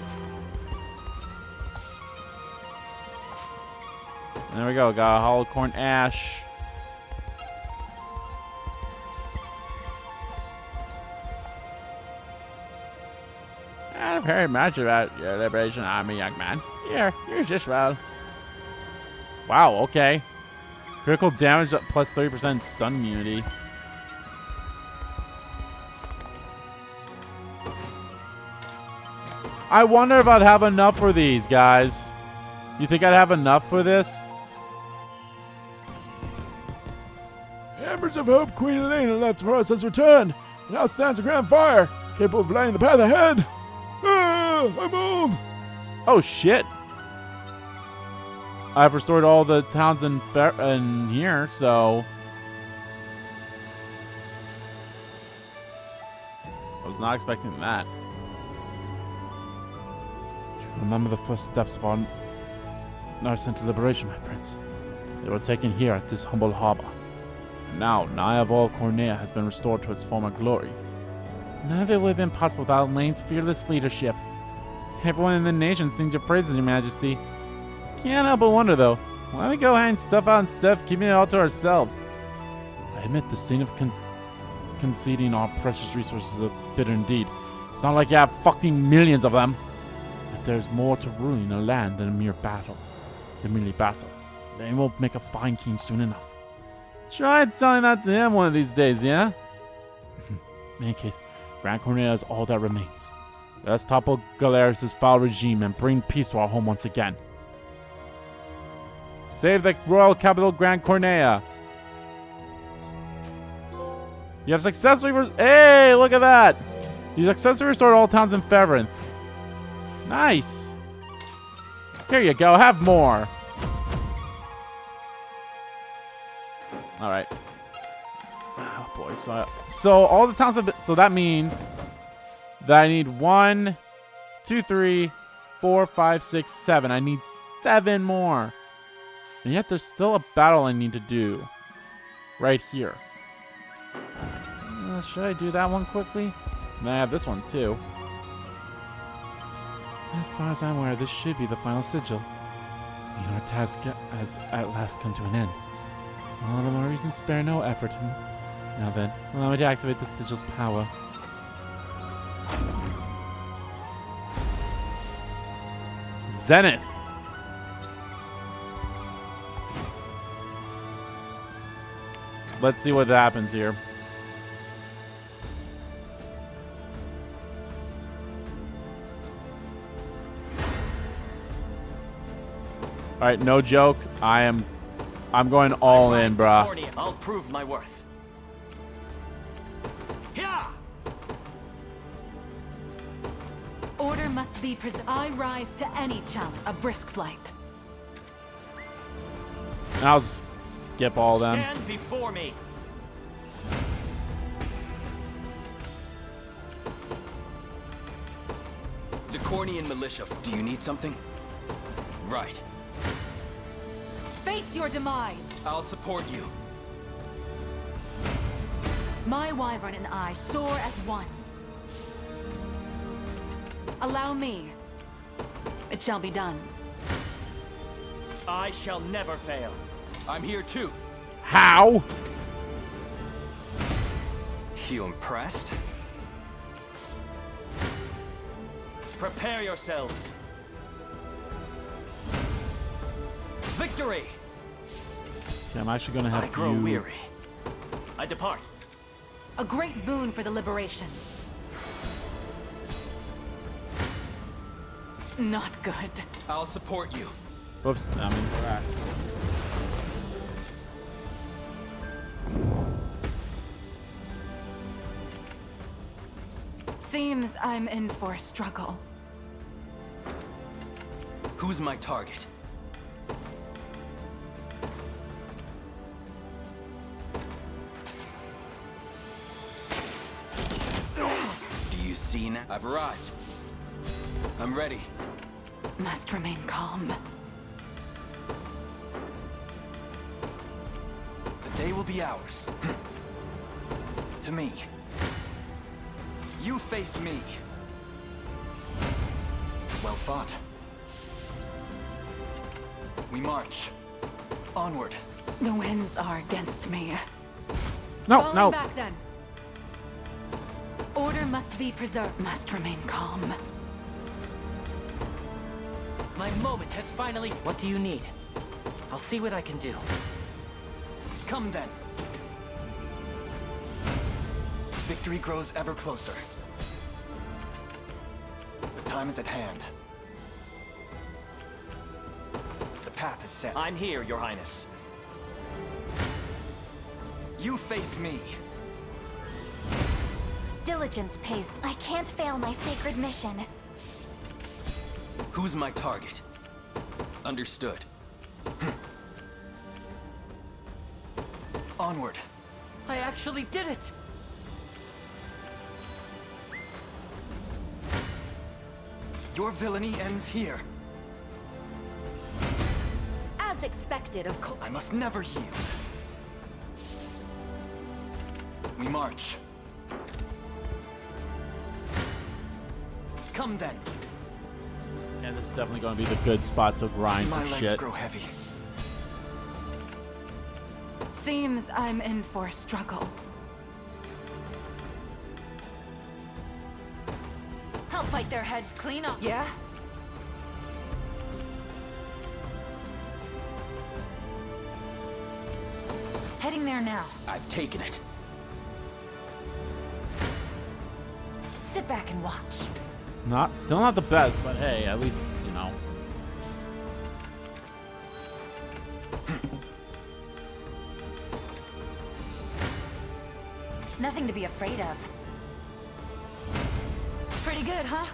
There we go, got a hollow corn ash. I've heard much about your Liberation Army, young man. Here, here's just well. Wow, okay. Critical damage at plus 30% stun immunity. I wonder if I'd have enough for these, guys. You think I'd have enough for this? Embers of Hope, Queen Alain left for us has returned. Now stands a grand fire, capable of lighting the path ahead. I move. Oh shit! I've restored all the towns in here, so I was not expecting that. Remember the first steps of our central liberation, my prince. They were taken here at this humble harbor. And now, Naya of all Cornia has been restored to its former glory. None of it would have been possible without Alain's fearless leadership. Everyone in the nation sings your praises, Your Majesty. Can't help but wonder, though, why we go ahead and stuff out and stuff, keeping it all to ourselves? I admit the sin of conceding our precious resources is a bitter indeed. It's not like you have fucking millions of them. But there's more to ruling a land than a mere battle. Merely battle. They won't make a fine king soon enough. Try telling that to him one of these days, yeah? In any case, Grand Cornia is all that remains. Let us topple Galeris' foul regime and bring peace to our home once again. Save the royal capital, Grand Cornia. You have successfully Hey, look at that! You successfully restored all towns in Feverinth. Nice. Here you go. Have more. All right. Oh boy. So all the towns have been. So that means that I need 1, 2, 3, 4, 5, 6, 7. I need 7 more. And yet there's still a battle I need to do. Right here. Should I do that one quickly? And I have this one too. As far as I'm aware, this should be the final sigil. Our task has at last come to an end. All the more reason spare no effort. Now then, allow me to activate the sigil's power. Zenith! Let's see what happens here. All right, no joke. I'm going all in, bruh. Cornia, I'll prove my worth. Yeah. Order must be I rise to any challenge. A brisk flight. I'll just skip all them. Stand before me. The Cornian militia. Do you need something? Right. Face your demise. I'll support you. My wyvern and I soar as one. Allow me. It shall be done. I shall never fail. I'm here too. How? You impressed? Prepare yourselves. Victory! Okay, I'm actually gonna have I grow you... weary. I depart. A great boon for the liberation. Not good. I'll support you. Whoops, I'm incorrect. Seems I'm in for a struggle. Who's my target? Do you see now? I've arrived. I'm ready. Must remain calm. The day will be ours. To me. You face me. Well fought. We march. Onward. The winds are against me. No, Falling no. back then. Order must be preserved. Must remain calm. My moment has finally... What do you need? I'll see what I can do. Come then. Victory grows ever closer. The time is at hand. The path is set. I'm here, Your Highness. You face me. Diligence pays. I can't fail my sacred mission. Who's my target? Understood. Onward. I actually did it! Your villainy ends here. As expected, of course. I must never yield. We march. Come then. And this is definitely going to be the good spot to grind My for legs shit. grow heavy. Seems I'm in for a struggle. I'll fight their heads clean off. Yeah? Heading there now. I've taken it. Sit back and watch. Still not the best, but hey, at least, you know. Nothing to be afraid of. Pretty good, huh?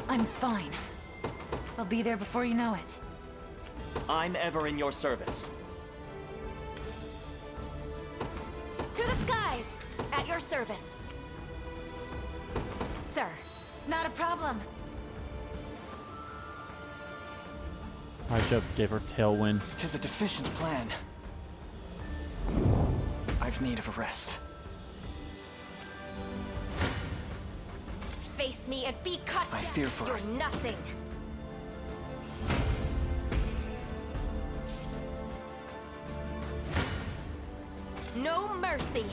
I'm fine. I'll be there before you know it. I'm ever in your service. To the skies! At your service. Sir. Not a problem. I should have gave her tailwind. 'Tis a deficient plan. I've need of a rest. Face me and be cut I down. fear for You're us. nothing. No mercy.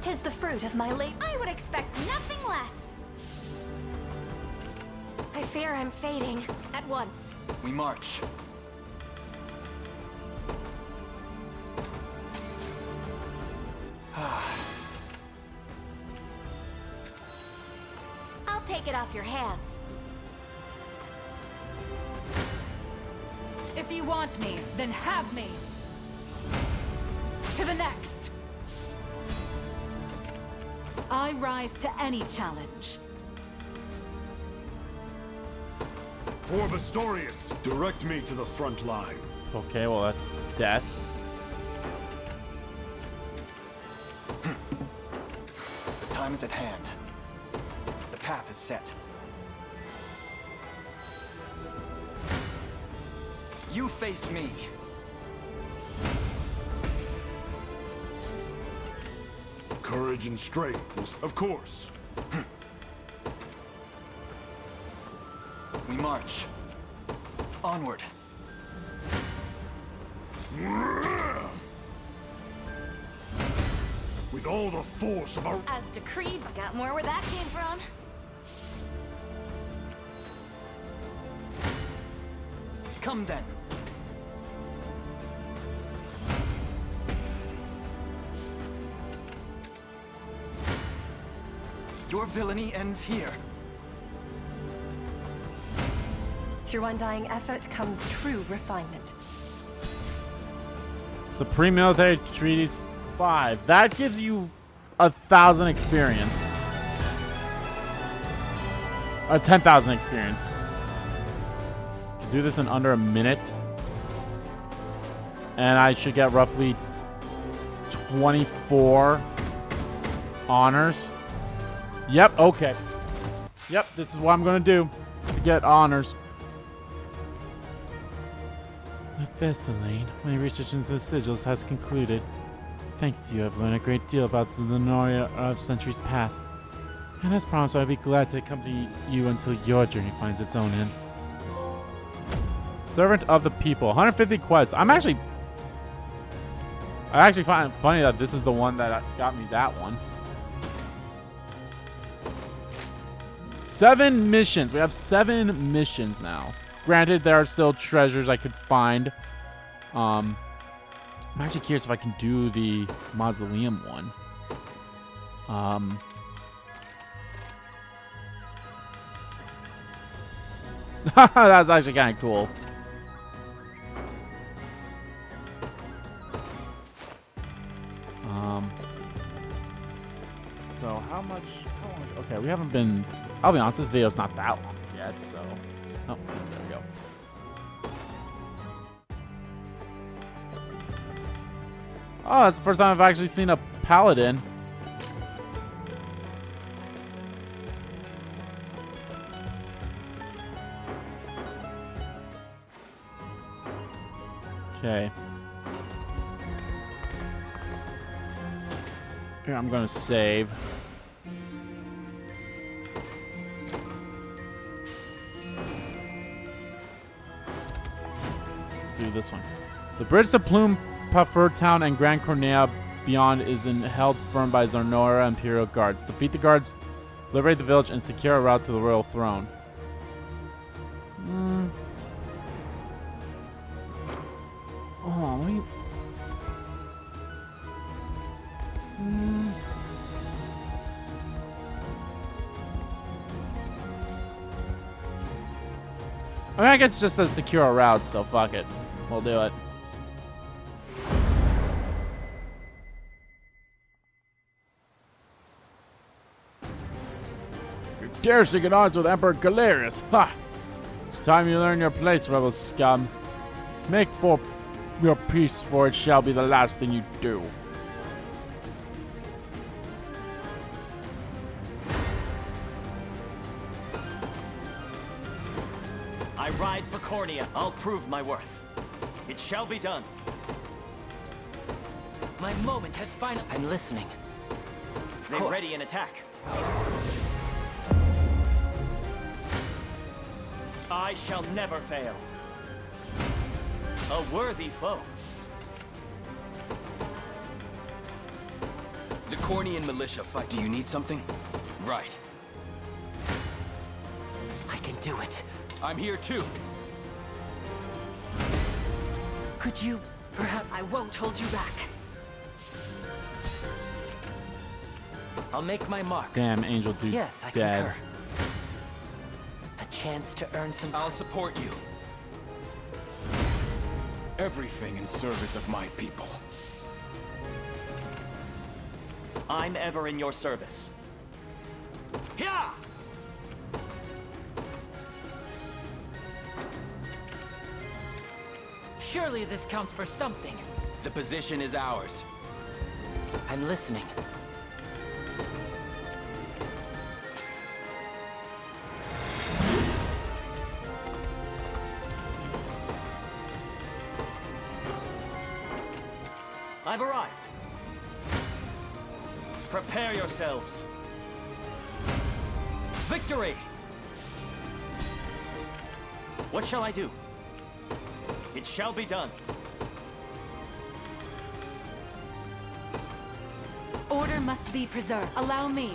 'Tis the fruit of my labor. I would expect nothing less. I fear I'm fading at once. We march. I'll take it off your hands. If you want me, then have me. To the next. I rise to any challenge. Orbistorius, direct me to the front line. Okay, well that's death. The time is at hand. The path is set. You face me. Courage and strength, of course. We march. Onward. With all the force of our... As decreed, I got more where that came from. Come then. Your villainy ends here. Through undying effort comes true refinement. Supreme Military Treaties 5. That gives you 1,000 experience. 10,000 experience. Do this in under a minute. And I should get roughly 24 honors. Yep, okay. Yep, this is what I'm going to do to get honors. With this, Alain, my research into the sigils has concluded. Thanks to you, I've learned a great deal about the Noria of centuries past. And as promised, I'll be glad to accompany you until your journey finds its own end. Servant of the People. 150 quests. I actually find it funny that this is the one that got me that one. 7 missions. We have 7 missions now. Granted, there are still treasures I could find. I'm actually curious if I can do the mausoleum one. That's actually kind of cool. So how much? Okay, we haven't been. I'll be honest, this video's not that long yet. So, oh, there we go. Oh, that's the first time I've actually seen a paladin. Okay. Here, I'm gonna save. Do this one. The bridge to Plume Puffer Town and Grand Cornia beyond is held firm by Zarnora Imperial Guards. Defeat the guards, liberate the village, and secure a route to the royal throne. Oh, wait. I mean, I guess it's just a secure route, so fuck it. We'll do it. You dare seek an odds with Emperor Galerius? Ha! It's time you learn your place, rebel scum. Make for your peace, for it shall be the last thing you do. I ride for Cornia. I'll prove my worth. It shall be done. My moment has finally... I'm listening. They ready an attack. I shall never fail. A worthy foe. The Cornian militia fight. Do you need something? Right. I can do it. I'm here too. Could you, perhaps... I won't hold you back. I'll make my mark. Damn, Angel Dude's Yes, I dead. concur. A chance to earn some... I'll support you. Everything in service of my people. I'm ever in your service. Yeah! Surely this counts for something. The position is ours. I'm listening. I've arrived. Prepare yourselves. Victory! What shall I do? It shall be done. Order must be preserved. Allow me.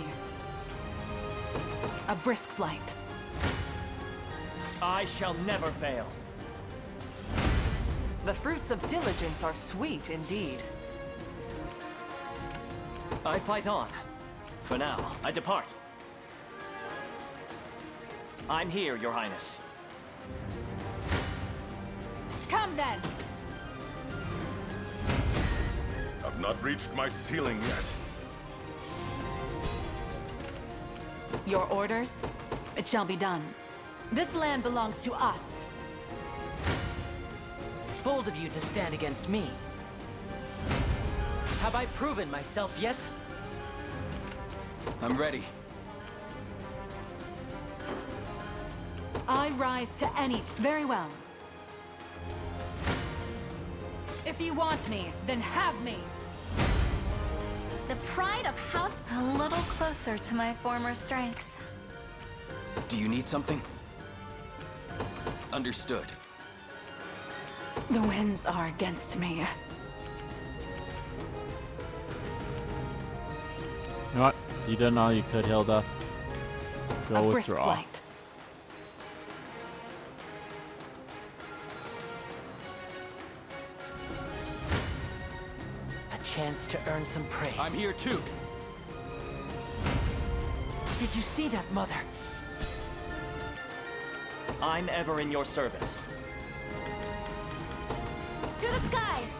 A brisk flight. I shall never fail. The fruits of diligence are sweet indeed. I fight on. For now, I depart. I'm here, Your Highness. Come then! I've not reached my ceiling yet. Your orders? It shall be done. This land belongs to us. Bold of you to stand against me. Have I proven myself yet? I'm ready. I rise to any... Very well. If you want me, then have me. The pride of House... A little closer to my former strength. Do you need something? Understood. The winds are against me. You know what? You done all you could, Hilda. Go A brisk withdraw. flight. A chance to earn some praise. I'm here too. Did you see that, Mother? I'm ever in your service. To the skies!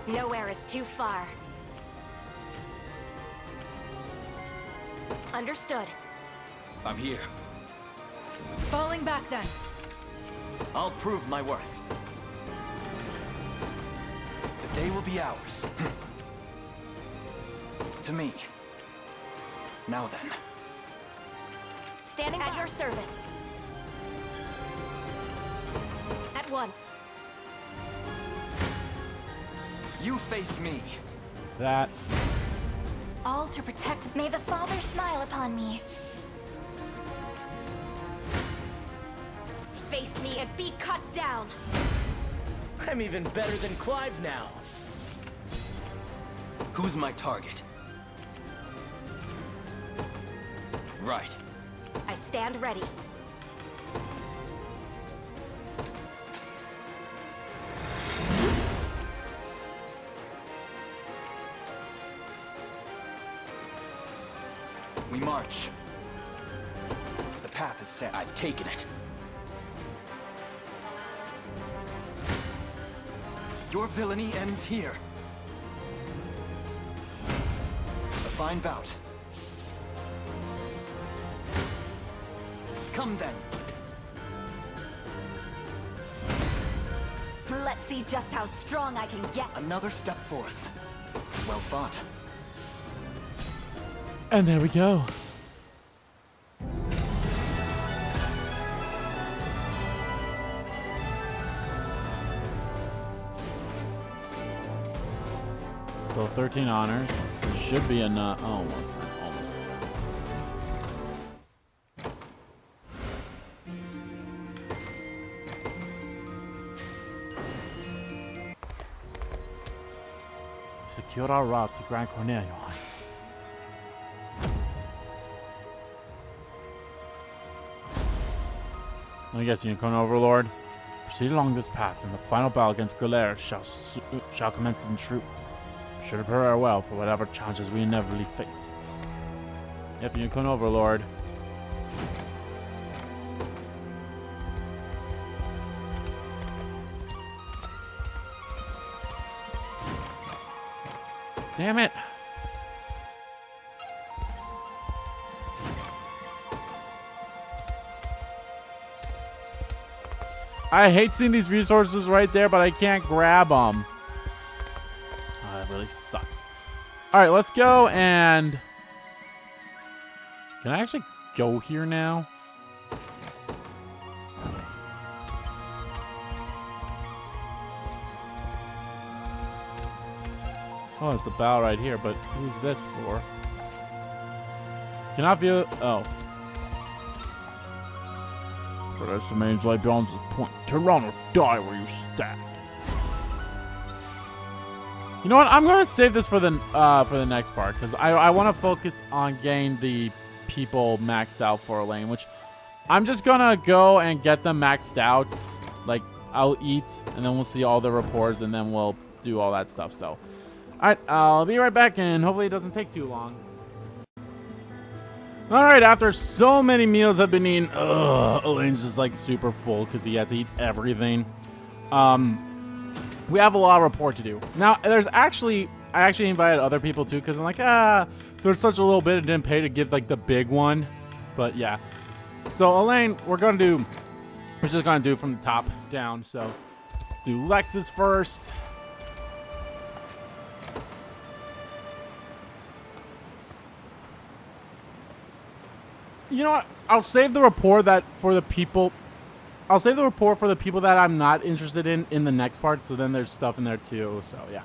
Nowhere is too far. Understood. I'm here. Falling back then. I'll prove my worth. The day will be ours. To me. Now then. Standing at your service. At once. You face me. That. All to protect... May the Father smile upon me. Face me and be cut down. I'm even better than Clive now. Who's my target? Right. I stand ready. We march. The path is set. I've taken it. Your villainy ends here. A fine bout. Come then. Let's see just how strong I can get. Another step forth. Well fought. And there we go. So 13 honors. Should be enough. Almost. Almost. We've secured our route to Grand Cornia, Your Highness. I guess Unicorn Overlord. Proceed along this path, and the final battle against Galer shall commence in true. Be sure to prepare well for whatever challenges we inevitably face. Yep, Unicorn Overlord. Damn it! I hate seeing these resources right there, but I can't grab them. Oh, that really sucks. All right, let's go and... Can I actually go here now? Oh, it's a battle right here, but who's this for? Cannot view... Oh. But as the remains lie beyond this point, turn around or die where you stand. You know what? I'm gonna save this for the next part because I want to focus on getting the people maxed out for Alain, which I'm just gonna go and get them maxed out. Like I'll eat, and then we'll see all the reports, and then we'll do all that stuff. So, all right, I'll be right back, and hopefully it doesn't take too long. Alright, after so many meals have been eaten, Alain's just like super full because he had to eat everything. We have a lot of report to do. Now, I actually invited other people too because I'm like, there's such a little bit it didn't pay to give like the big one. But yeah. So Alain, we're just gonna do from the top down. So let's do Lexus first. You know what? I'll save the report for the people that I'm not interested in the next part. So then there's stuff in there too. So yeah,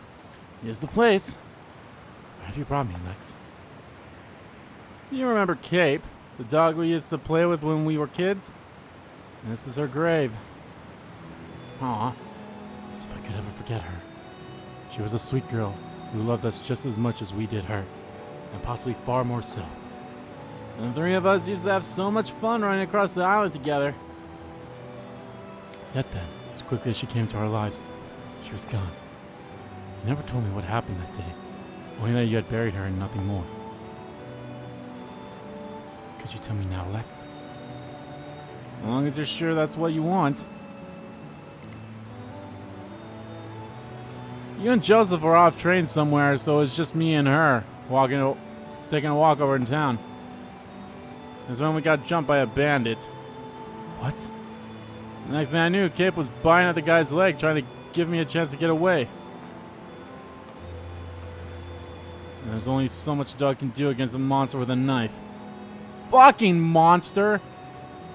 here's the place. Where have you brought me, Lex? You remember Cape, the dog we used to play with when we were kids? And this is her grave. Aw, as if I could ever forget her. She was a sweet girl who loved us just as much as we did her, and possibly far more so. And the three of us used to have so much fun running across the island together. Yet then, as quickly as she came into our lives, she was gone. You never told me what happened that day, only that you had buried her and nothing more. Could you tell me now, Lex? As long as you're sure that's what you want. You and Joseph are off train somewhere, so it's just me and her taking a walk over in town. That's when we got jumped by a bandit. What? The next thing I knew, Cape was biting at the guy's leg, trying to give me a chance to get away. And there's only so much a dog can do against a monster with a knife. Fucking monster!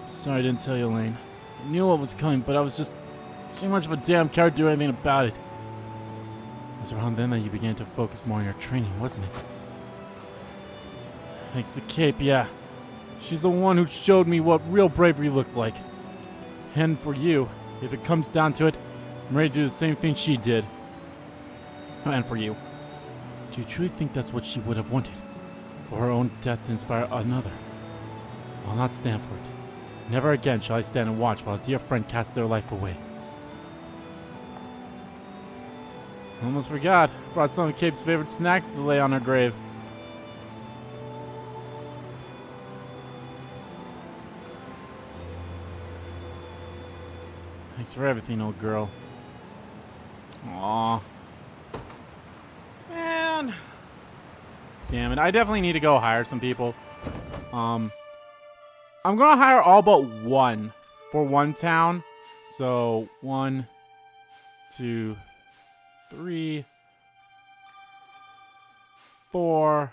Sorry I didn't tell you, Alain. I knew what was coming, but I was just too much of a damn coward to do anything about it. It was around then that you began to focus more on your training, wasn't it? Thanks to Cape, yeah. She's the one who showed me what real bravery looked like. And for you, if it comes down to it, I'm ready to do the same thing she did. And for you. Do you truly think that's what she would have wanted? For her own death to inspire another? I'll not stand for it. Never again shall I stand and watch while a dear friend casts their life away. Almost forgot. Brought some of Cape's favorite snacks to lay on her grave. Thanks for everything, old girl. Aww. Man. Damn it. I definitely need to go hire some people. I'm gonna hire all but one for one town. So 1, 2, 3, 4,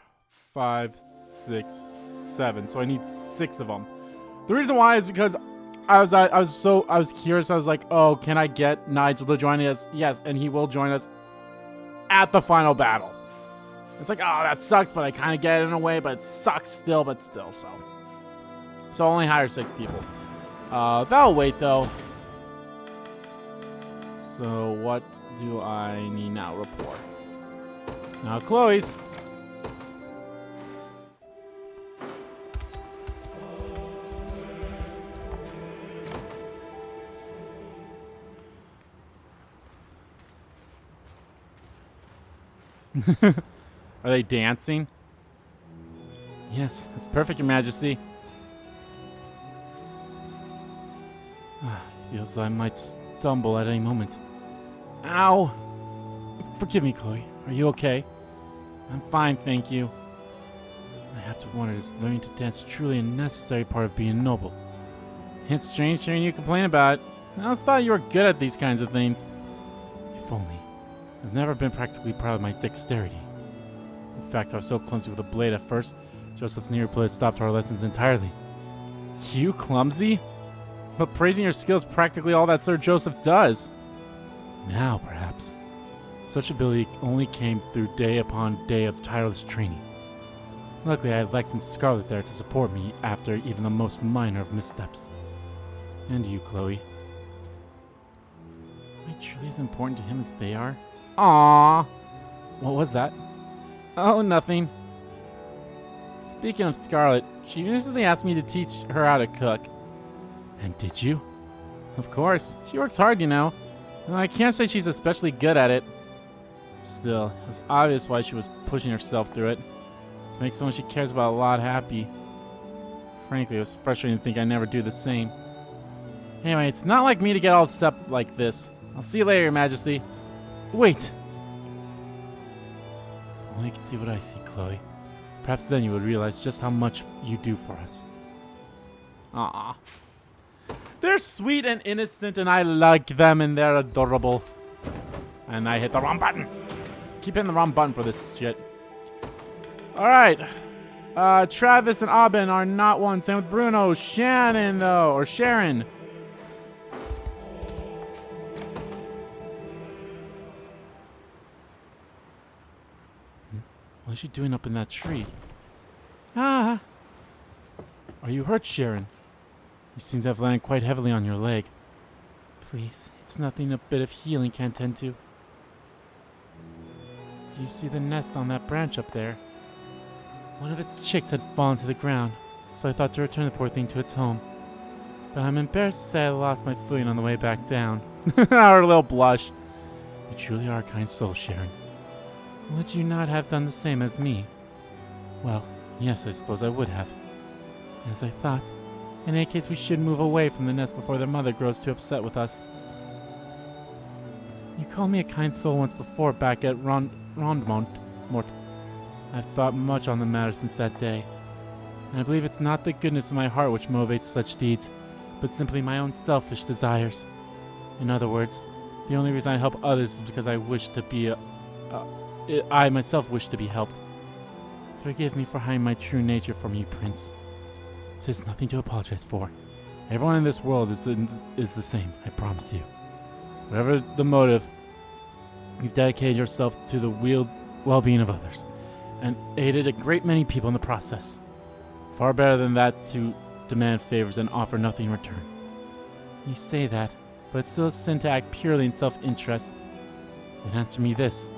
5, 6, 7. So I need 6 of them. The reason why is because I was curious. I was like, oh, can I get Nigel to join us? Yes, and he will join us at the final battle. It's like, oh, that sucks, but I kind of get it in a way, but it sucks still, but still, so. So I'll only hire 6 people. That'll wait, though. So what do I need now? Report. Now, Chloe's. Are they dancing? Yes, that's perfect, Your Majesty. Feels I might stumble at any moment. Ow! Forgive me, Chloe. Are you okay? I'm fine, thank you. I have to wonder, is learning to dance truly a necessary part of being noble? It's strange hearing you complain about it. I always thought you were good at these kinds of things. If only. I've never been practically proud of my dexterity. In fact, I was so clumsy with a blade at first, Joseph's near blade stopped our lessons entirely. You clumsy? But praising your skill is practically all that Sir Joseph does. Now, perhaps. Such ability only came through day upon day of tireless training. Luckily, I had Lex and Scarlet there to support me after even the most minor of missteps. And you, Chloe. Am I truly as important to him as they are? Aww. What was that? Oh, nothing. Speaking of Scarlet, she recently asked me to teach her how to cook. And did you? Of course. She works hard, you know. And I can't say she's especially good at it. Still, it was obvious why she was pushing herself through it. To make someone she cares about a lot happy. Frankly, it was frustrating to think I never do the same. Anyway, it's not like me to get all upset like this. I'll see you later, Your Majesty. Wait! If only you could see what I see, Chloe. Perhaps then you would realize just how much you do for us. Aww. They're sweet and innocent, and I like them, and they're adorable. And I hit the wrong button. Keep hitting the wrong button for this shit. Alright. Travis and Aubin are not one. Same with Bruno. Shannon, though. Or Sharon. What is she doing up in that tree? Ah! Are you hurt, Sharon? You seem to have landed quite heavily on your leg. Please, it's nothing a bit of healing can't tend to. Do you see the nest on that branch up there? One of its chicks had fallen to the ground, so I thought to return the poor thing to its home. But I'm embarrassed to say I lost my footing on the way back down. Our little blush. You truly are a kind soul, Sharon. Would you not have done the same as me? Well, yes, I suppose I would have. As I thought. In any case, we should move away from the nest before their mother grows too upset with us. You called me a kind soul once before back at Rondmont. I've thought much on the matter since that day. And I believe it's not the goodness of my heart which motivates such deeds, but simply my own selfish desires. In other words, the only reason I help others is because I wish to be I myself wish to be helped. Forgive me for hiding my true nature from you, Prince. 'Tis nothing to apologize for. Everyone in this world is the same, I promise you. Whatever the motive, you've dedicated yourself to the well-being of others, and aided a great many people in the process. Far better than that to demand favors and offer nothing in return. You say that, but it's still a sin to act purely in self-interest. Then answer me this.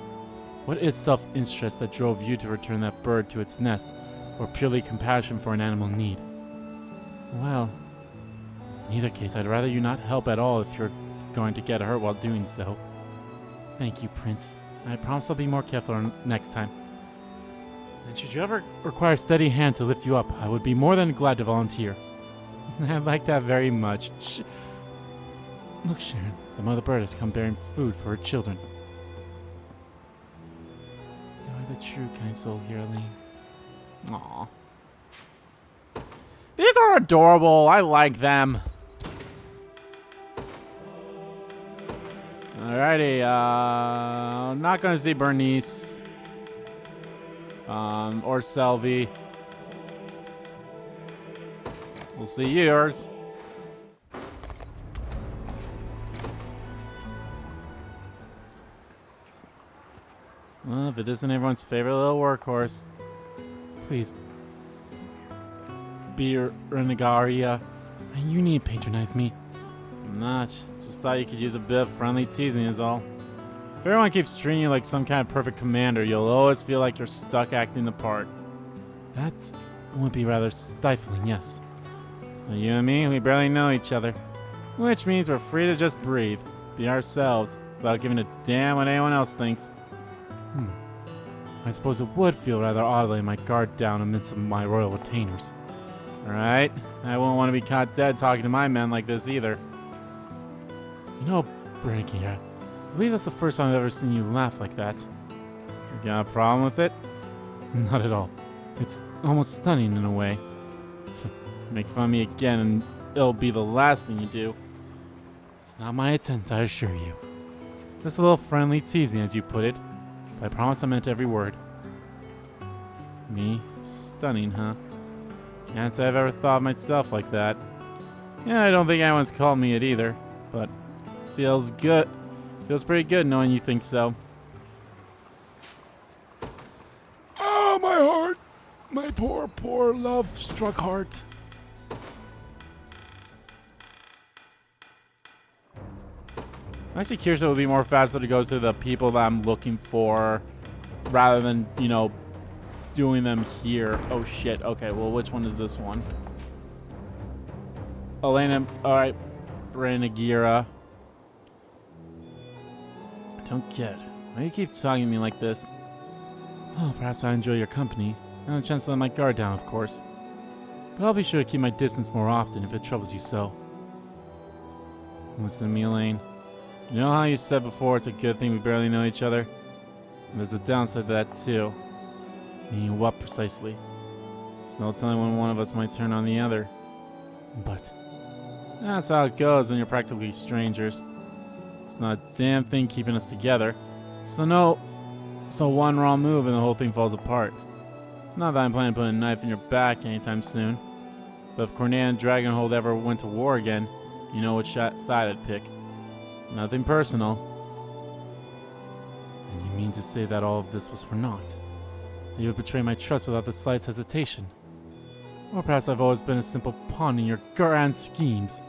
What is self-interest that drove you to return that bird to its nest, or purely compassion for an animal in need? Well, in either case, I'd rather you not help at all if you're going to get hurt while doing so. Thank you, Prince. I promise I'll be more careful next time. And should you ever require a steady hand to lift you up, I would be more than glad to volunteer. I'd like that very much. Look, Sharon, the mother bird has come bearing food for her children. You are the true kind soul here, Alain. Aww. These are adorable. I like them. Alrighty, I'm not gonna see Bernice. Or Selvi. We'll see yours. Well, if it isn't everyone's favorite little workhorse, please be Renegaria. And you need to patronize me. I'm not. Just thought you could use a bit of friendly teasing is all. If everyone keeps treating you like some kind of perfect commander, you'll always feel like you're stuck acting the part. That would be rather stifling, yes. Well, you and me, we barely know each other. Which means we're free to just breathe, be ourselves, without giving a damn what anyone else thinks. I suppose it would feel rather odd laying my guard down amidst my royal retainers. Alright, I won't want to be caught dead talking to my men like this either. You know, Branky, I believe that's the first time I've ever seen you laugh like that. You got a problem with it? Not at all. It's almost stunning in a way. Make fun of me again and it'll be the last thing you do. It's not my intent, I assure you. Just a little friendly teasing, as you put it. But I promise I meant every word. Me? Stunning, huh? Can't say I've ever thought of myself like that. Yeah, I don't think anyone's called me it either. But feels good. Feels pretty good knowing you think so. Oh, my heart! My poor, poor love-struck heart. I'm actually curious if it would be more faster to go to the people that I'm looking for rather than, you know, doing them here. Oh shit. Okay, well, which one is this one? Alain, alright. Renegira. I don't get it. Why do you keep talking to me like this? Oh, perhaps I enjoy your company. And the chance to let my guard down, of course. But I'll be sure to keep my distance more often if it troubles you so. Listen to me, Alain. You know how you said before it's a good thing we barely know each other? And there's a downside to that too. Meaning what precisely? There's no telling when one of us might turn on the other. But that's how it goes when you're practically strangers. It's not a damn thing keeping us together. So one wrong move and the whole thing falls apart. Not that I'm planning to put a knife in your back anytime soon. But if Cornia and Dragonhold ever went to war again, you know which side I'd pick. Nothing personal. And you mean to say that all of this was for naught? That you would betray my trust without the slightest hesitation? Or perhaps I've always been a simple pawn in your grand schemes?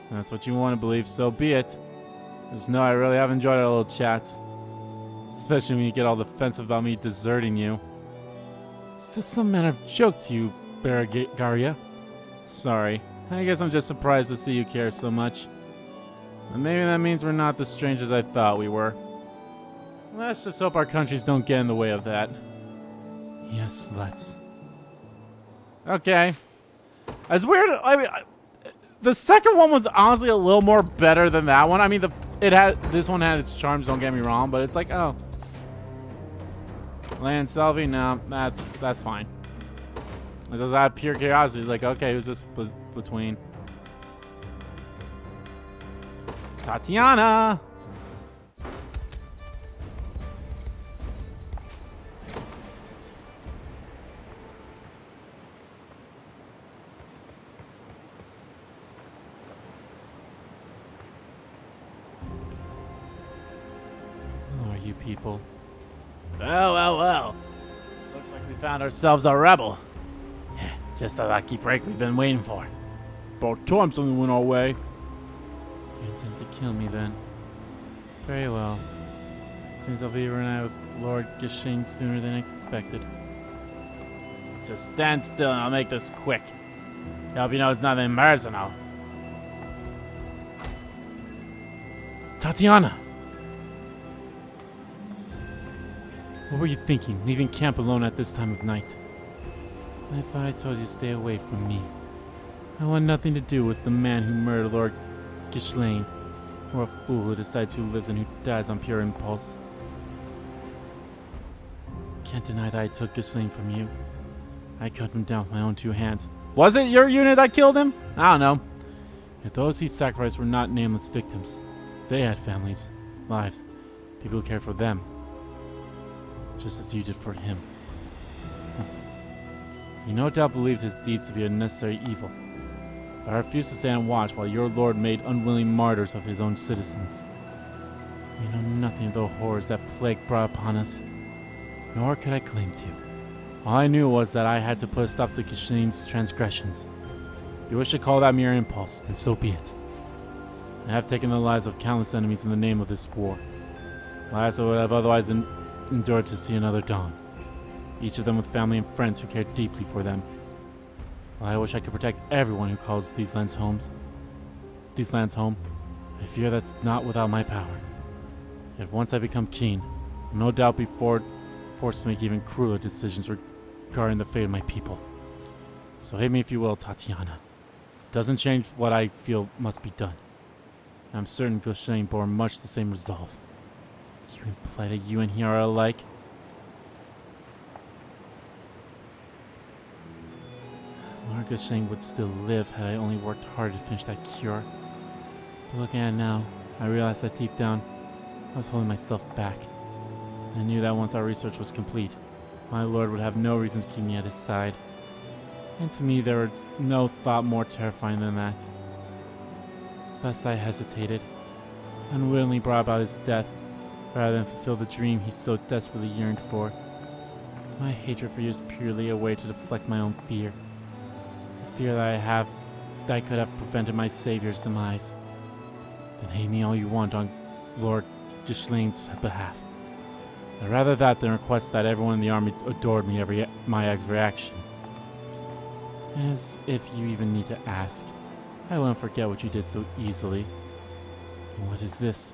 If that's what you want to believe, so be it. Just know I really have enjoyed our little chats. Especially when you get all defensive about me deserting you. Is this some manner of joke to you, Berengaria? Sorry. I guess I'm just surprised to see you care so much. And maybe that means we're not the strangers I thought we were. Let's just hope our countries don't get in the way of that. Yes, let's. Okay. As weird, I mean, the second one was honestly a little more better than that one. I mean, this one had its charms, don't get me wrong, but it's like, oh. Land Selvi? No, that's fine. I just out of pure curiosity. It's like, okay, who's this between? Tatiana! Who are you people? Well. Looks like we found ourselves a rebel. Just the lucky break we've been waiting for. About time something went our way. You intend to kill me then? Very well. Seems I'll be reunited with Lord Gishane sooner than expected. Just stand still and I'll make this quick. I hope you know it's nothing personal. Tatiana! What were you thinking, leaving camp alone at this time of night? I thought I told you to stay away from me. I want nothing to do with the man who murdered Lord Gishane, or a fool who decides who lives and who dies on pure impulse. Can't deny that I took Gishane from you. I cut him down with my own two hands, Was it your unit that killed him? I don't know. Yet those he sacrificed were not nameless victims. They had families, lives, people who cared for them. Just as you did for him. You no doubt believed his deeds to be a necessary evil. But I refuse to stand and watch while your lord made unwilling martyrs of his own citizens. You know nothing of the horrors that plague brought upon us, nor could I claim to. All I knew was that I had to put a stop to Kishin's transgressions. If you wish to call that mere impulse, then so be it. I have taken the lives of countless enemies in the name of this war. Lives that would have otherwise endured to see another dawn. Each of them with family and friends who cared deeply for them. While I wish I could protect everyone who calls these lands home, I fear that's not without my power. Yet once I become king, I'll no doubt be forced to make even crueler decisions regarding the fate of my people. So hate me if you will, Tatiana. It doesn't change what I feel must be done. And I'm certain Ghislaine bore much the same resolve. You imply that you and he are alike? Lord Ghislaine would still live had I only worked hard to finish that cure. But looking at it now, I realized that deep down, I was holding myself back. I knew that once our research was complete, my lord would have no reason to keep me at his side. And to me, there was no thought more terrifying than that. Thus I hesitated, unwillingly brought about his death, rather than fulfill the dream he so desperately yearned for. My hatred for you is purely a way to deflect my own fear. The fear that I could have prevented my savior's demise. Then hate me all you want on Lord Ghislaine's behalf. I'd rather that than request that everyone in the army adored me my every action. As if you even need to ask. I won't forget what you did so easily. What is this?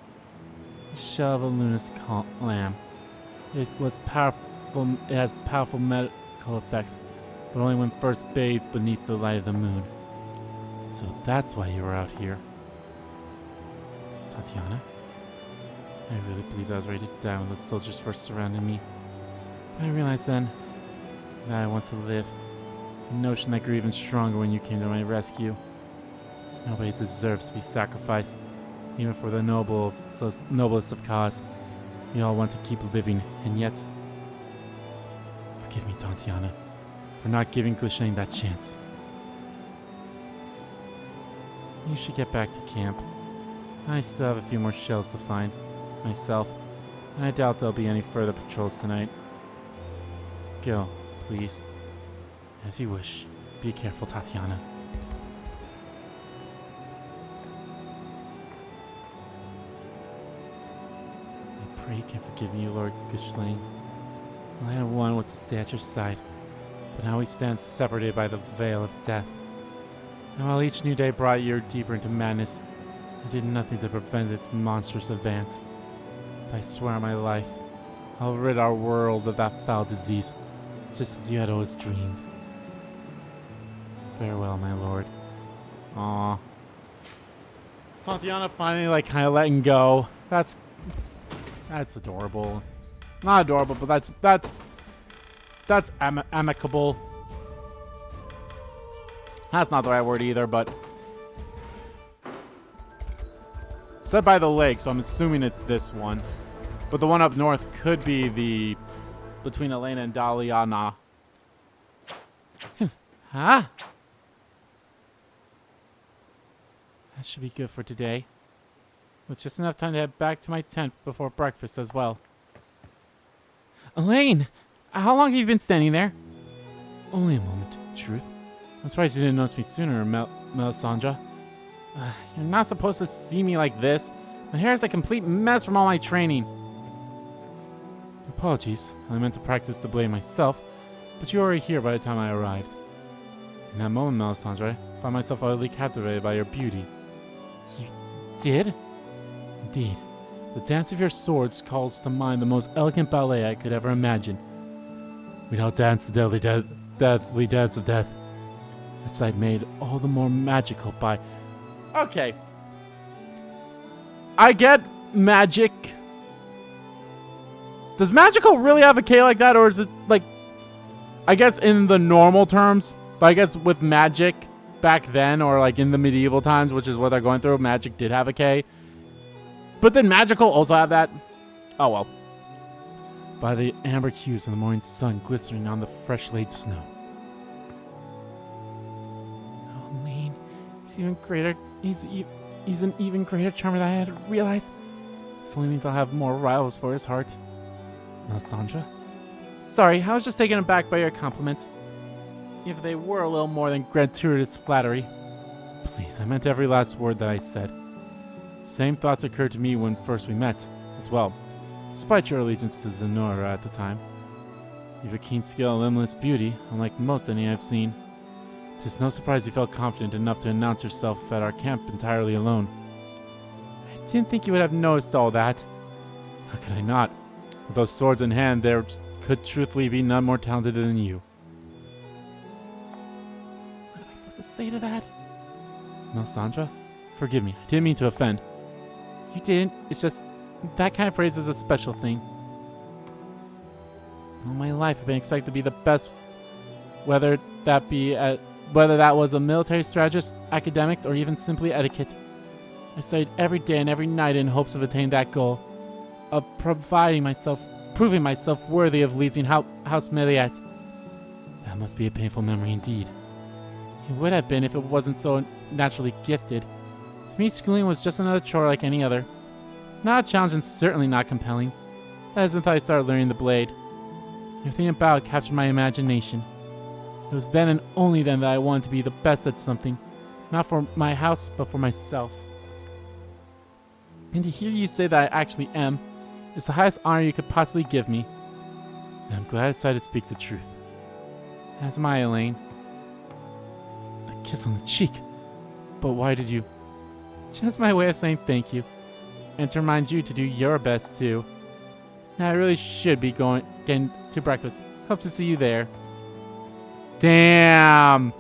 A shell of a luminous lamb. It has powerful medical effects, but only when first bathed beneath the light of the moon. So that's why you were out here. Tatiana? I really believed I was ready to die when the soldiers first surrounded me. I realized then that I want to live. A notion that grew even stronger when you came to my rescue. Nobody deserves to be sacrificed, even for the noblest of cause. We all want to keep living, and yet... Forgive me, Tatiana, for not giving Ghislaine that chance. You should get back to camp. I still have a few more shells to find, myself, and I doubt there'll be any further patrols tonight. Go, please. As you wish. Be careful, Tatiana. I pray you can forgive me, Lord Ghislaine. All I had wanted was to stay at your side, but now we stand separated by the veil of death. And while each new day brought you deeper into madness, I did nothing to prevent its monstrous advance. But I swear on my life, I'll rid our world of that foul disease, just as you had always dreamed. Farewell, my lord. Aww. Tatiana finally, kind of letting go. That's adorable. Not adorable, but that's amicable. That's not the right word either, but... Said by the lake, so I'm assuming it's this one. But the one up north could be the... between Alain and Daliana. Huh? That should be good for today. With just enough time to head back to my tent before breakfast as well. Alain! How long have you been standing there? Only a moment, truth. I'm surprised you didn't notice me sooner, Melisandre. You're not supposed to see me like this. My hair is a complete mess from all my training. Apologies. I meant to practice the blade myself, but you were already here by the time I arrived. In that moment, Melisandre, I found myself utterly captivated by your beauty. You did? Indeed. The dance of your swords calls to mind the most elegant ballet I could ever imagine. We now dance the deadly dance of death. A sight made all the more magical by... Okay. I get magic. Does magical really have a K like that, or is it like... I guess in the normal terms, But I guess with magic back then, or like in the medieval times, which is what they're going through, magic did have a K. But did magical also have that? Oh well. By the amber hues of the morning sun glistening on the fresh laid snow. Oh, Alain, he's even greater. He's an even greater charmer than I had realized. This only means I'll have more rivals for his heart. Melisandre? Sorry, I was just taken aback by your compliments. If they were a little more than gratuitous flattery. Please, I meant every last word that I said. Same thoughts occurred to me when first we met, as well, despite your allegiance to Zenora at the time. You've a keen skill and limitless beauty, unlike most any I've seen. 'Tis no surprise you felt confident enough to announce yourself at our camp entirely alone. I didn't think you would have noticed all that. How could I not? With those swords in hand, there could truthfully be none more talented than you. What am I supposed to say to that? Melisandre? Forgive me, I didn't mean to offend. You didn't, it's just, that kind of praise is a special thing. All my life I've been expected to be the best, whether that was a military strategist, academics, or even simply etiquette. I studied every day and every night in hopes of attaining that goal, of proving myself worthy of leading House Maiden-Let. That must be a painful memory indeed. It would have been if it wasn't so naturally gifted. To me, schooling was just another chore like any other. Not a challenge and certainly not compelling. That is until I started learning the blade. Everything about it captured my imagination. It was then and only then that I wanted to be the best at something. Not for my house, but for myself. And to hear you say that I actually am, is the highest honor you could possibly give me. And I'm glad I decided to speak the truth. As am I, Alain. A kiss on the cheek. But why did you? Just my way of saying thank you. And to remind you to do your best too. Now I really should be getting to breakfast. Hope to see you there. Damn!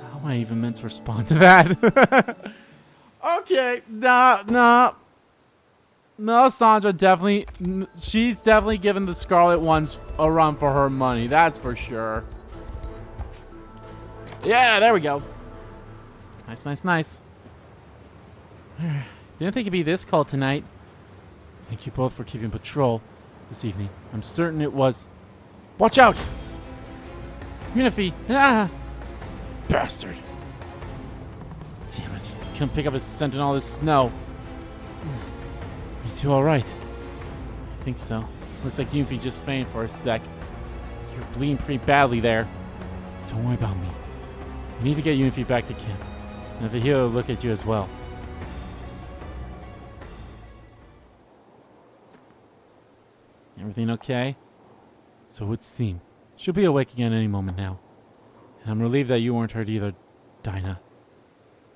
How am I even meant to respond to that? Okay, nah. Melisandre definitely, she's definitely given the Scarlet Ones a run for her money. That's for sure. Yeah, there we go. Nice. Didn't think it'd be this cold tonight. Thank you both for keeping patrol this evening. I'm certain it was. Watch out! Unifi! Ah! Bastard! Damn it. Couldn't pick up his scent in all this snow. You two alright? I think so. Looks like Unifi just fainted for a sec. You're bleeding pretty badly there. Don't worry about me. We need to get Unifi back to camp. And if the healer will look at you as well. Everything okay? So it would seem. She'll be awake again any moment now. And I'm relieved that you weren't hurt either, Dinah.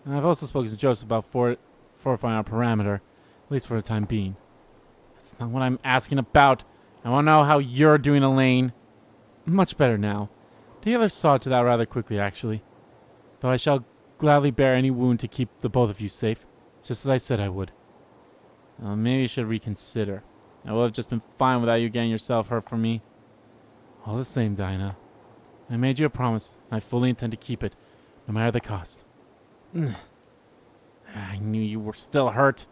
And I've also spoken to Joseph about fortifying our parameter, at least for the time being. That's not what I'm asking about. I want to know how you're doing, Alain. Much better now. The healer saw to that rather quickly, actually. Though I shall gladly bear any wound to keep the both of you safe, just as I said I would. Maybe you should reconsider. I would have just been fine without you getting yourself hurt for me. All the same, Dinah. I made you a promise, and I fully intend to keep it, no matter the cost. I knew you were still hurt.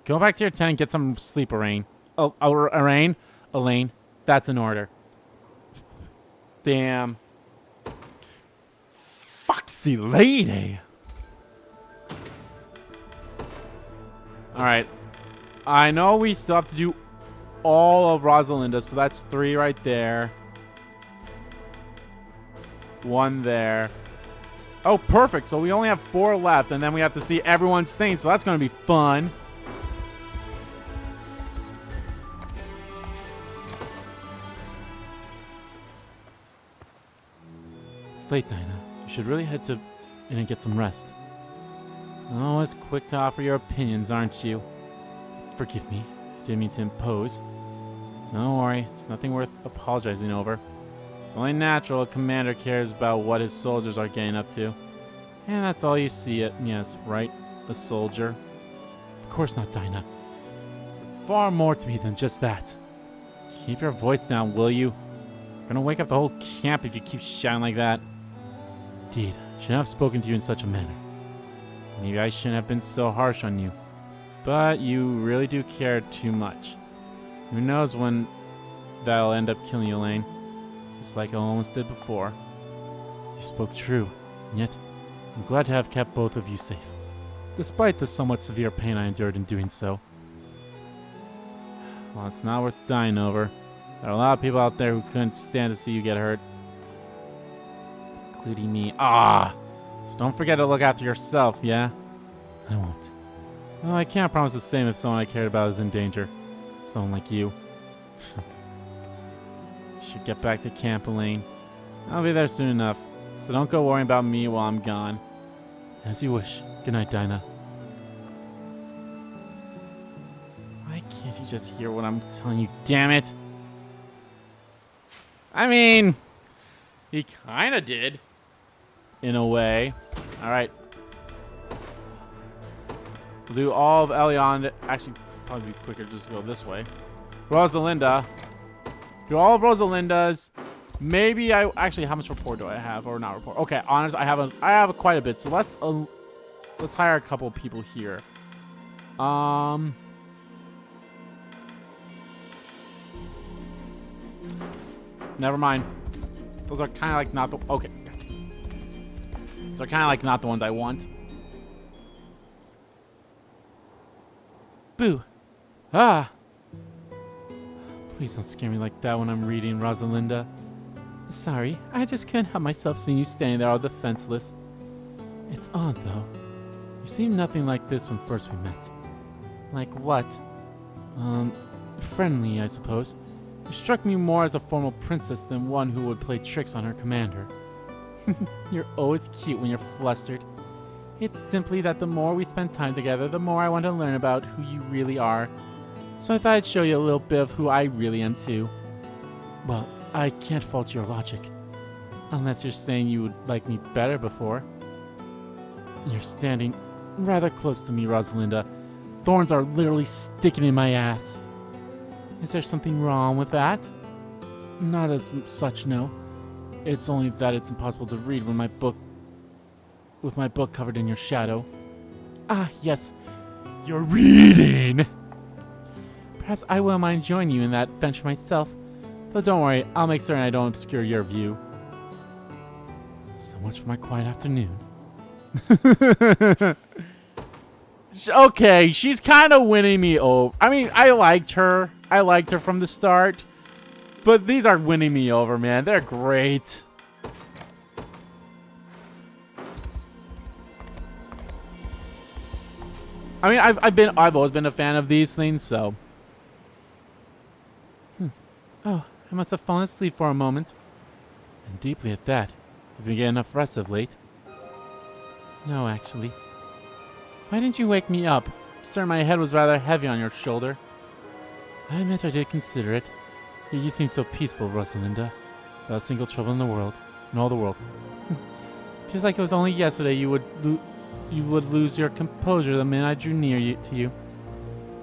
Go back to your tent and get some sleep, Alain. Alain, that's an order. Damn. Foxy lady. Alright. I know we still have to do all of Rosalinda, so that's 3 right there. 1 there. Oh, perfect. So we only have 4 left, and then we have to see everyone's thing, so that's going to be fun. It's late, Dinah. You should really head in and get some rest. Always quick to offer your opinions, aren't you? Forgive me. Didn't mean to impose. Don't worry. It's nothing worth apologizing over. It's only natural a commander cares about what his soldiers are getting up to. And that's all you see it. Yes, right? A soldier. Of course not, Dinah. Far more to me than just that. Keep your voice down, will you? Gonna wake up the whole camp if you keep shouting like that. Indeed, I shouldn't have spoken to you in such a manner. Maybe I shouldn't have been so harsh on you. But you really do care too much. Who knows when that'll end up killing you, Alain. Just like I almost did before. You spoke true, and yet I'm glad to have kept both of you safe. Despite the somewhat severe pain I endured in doing so. Well, it's not worth dying over. There are a lot of people out there who couldn't stand to see you get hurt. Including me. So don't forget to look after yourself, yeah? I won't. Well, I can't promise the same if someone I cared about is in danger. Someone like you. Should get back to camp, Alain. I'll be there soon enough, so don't go worrying about me while I'm gone. As you wish. Good night, Dinah. Why can't you just hear what I'm telling you, damn it? I mean, he kinda did. In a way. Alright. We'll do all of Elion. Actually, probably be quicker just to go this way. Rosalinda. Do all of Rosalinda's. Maybe I actually, how much rapport do I have or not rapport? Okay, honest, I have quite a bit. So let's hire a couple people here. Never mind. Those are kind of like not the okay. Those are kind of like not the ones I want. Boo. Please don't scare me like that when I'm reading, Rosalinda. Sorry, I just can't help myself seeing you standing there all defenseless. It's odd, though. You seemed nothing like this when first we met. Like what? Friendly, I suppose. You struck me more as a formal princess than one who would play tricks on her commander. You're always cute when you're flustered. It's simply that the more we spend time together, the more I want to learn about who you really are. So I thought I'd show you a little bit of who I really am too. Well, I can't fault your logic. Unless you're saying you would like me better before. You're standing rather close to me, Rosalinda. Thorns are literally sticking in my ass. Is there something wrong with that? Not as such, no. It's only that it's impossible to read with my book covered in your shadow. Ah, yes. You're reading! Perhaps I won't mind joining you in that venture myself. Though don't worry, I'll make certain I don't obscure your view. So much for my quiet afternoon. Okay, she's kind of winning me over. I mean, I liked her. I liked her from the start. But these are winning me over, man. They're great. I mean, I've always been a fan of these things, so. Oh, I must have fallen asleep for a moment. And deeply at that. Have you getting enough rest of late? No, actually. Why didn't you wake me up? Sir, my head was rather heavy on your shoulder. I admit I did consider it. Yet you seem so peaceful, Rosalinda. Without a single trouble in the world. In all the world. Feels like it was only yesterday you would lose your composure the minute I drew near to you.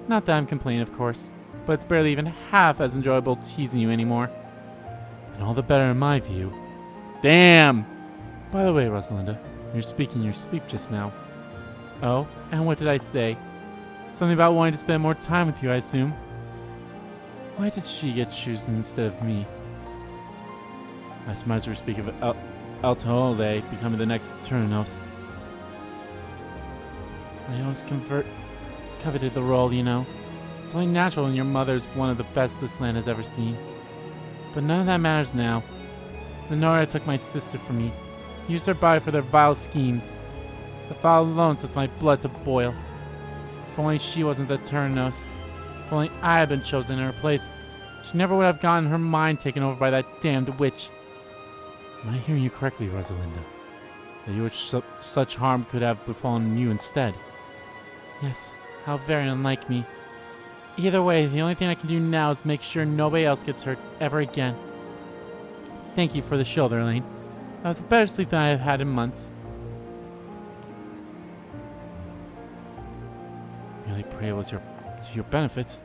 Not that I'm complaining, of course. But it's barely even half as enjoyable teasing you anymore. And all the better in my view. Damn! By the way, Rosalinda, you're speaking in your sleep just now. Oh, and what did I say? Something about wanting to spend more time with you, I assume. Why did she get chosen instead of me? I surmise we speak of Altaole becoming the next Turnos. I always coveted the role, you know. It's only natural when your mother's one of the best this land has ever seen. But none of that matters now. Zenora took my sister from me, used her body for their vile schemes. The thought alone sets my blood to boil. If only she wasn't the Turnos. If only I had been chosen in her place, she never would have gotten her mind taken over by that damned witch. Am I hearing you correctly, Rosalinda? That you wish such harm could have befallen you instead? Yes, how very unlike me. Either way, the only thing I can do now is make sure nobody else gets hurt ever again. Thank you for the shoulder, Alain. That was a better sleep than I have had in months. I really pray it was to your benefit.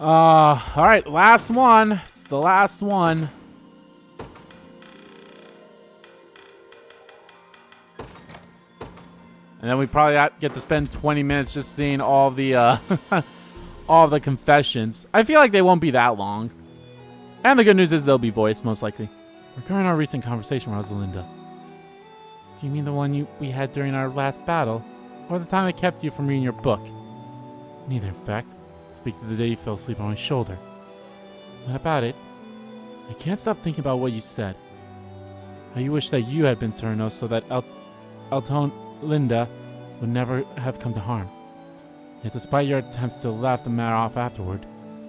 All right, last one. It's the last one. And then we probably get to spend 20 minutes just seeing all the all the confessions. I feel like they won't be that long. And the good news is they'll be voiced, most likely. Regarding our recent conversation, Rosalinda. Do you mean the one we had during our last battle? Or the time I kept you from reading your book? Neither, in fact. Speak to the day you fell asleep on my shoulder. What about it? I can't stop thinking about what you said. How you wish that you had been Cyrano so that Linda would never have come to harm. Yet despite your attempts to laugh the matter off afterward,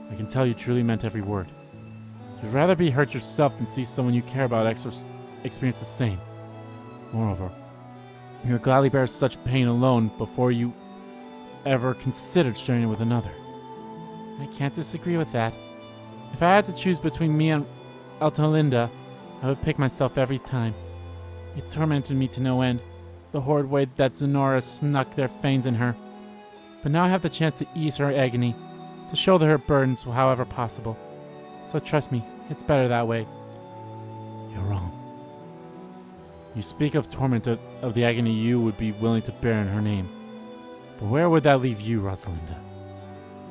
I can tell you truly meant every word. You'd rather be hurt yourself than see someone you care about experience the same. Moreover, you would gladly bear such pain alone before you ever considered sharing it with another. I can't disagree with that. If I had to choose between me and Linda, I would pick myself every time. It tormented me to no end, the horrid way that Zenora snuck their fangs in her. But now I have the chance to ease her agony, to shoulder her burdens however possible. So trust me, it's better that way. You're wrong. You speak of torment of the agony you would be willing to bear in her name. But where would that leave you, Rosalinda?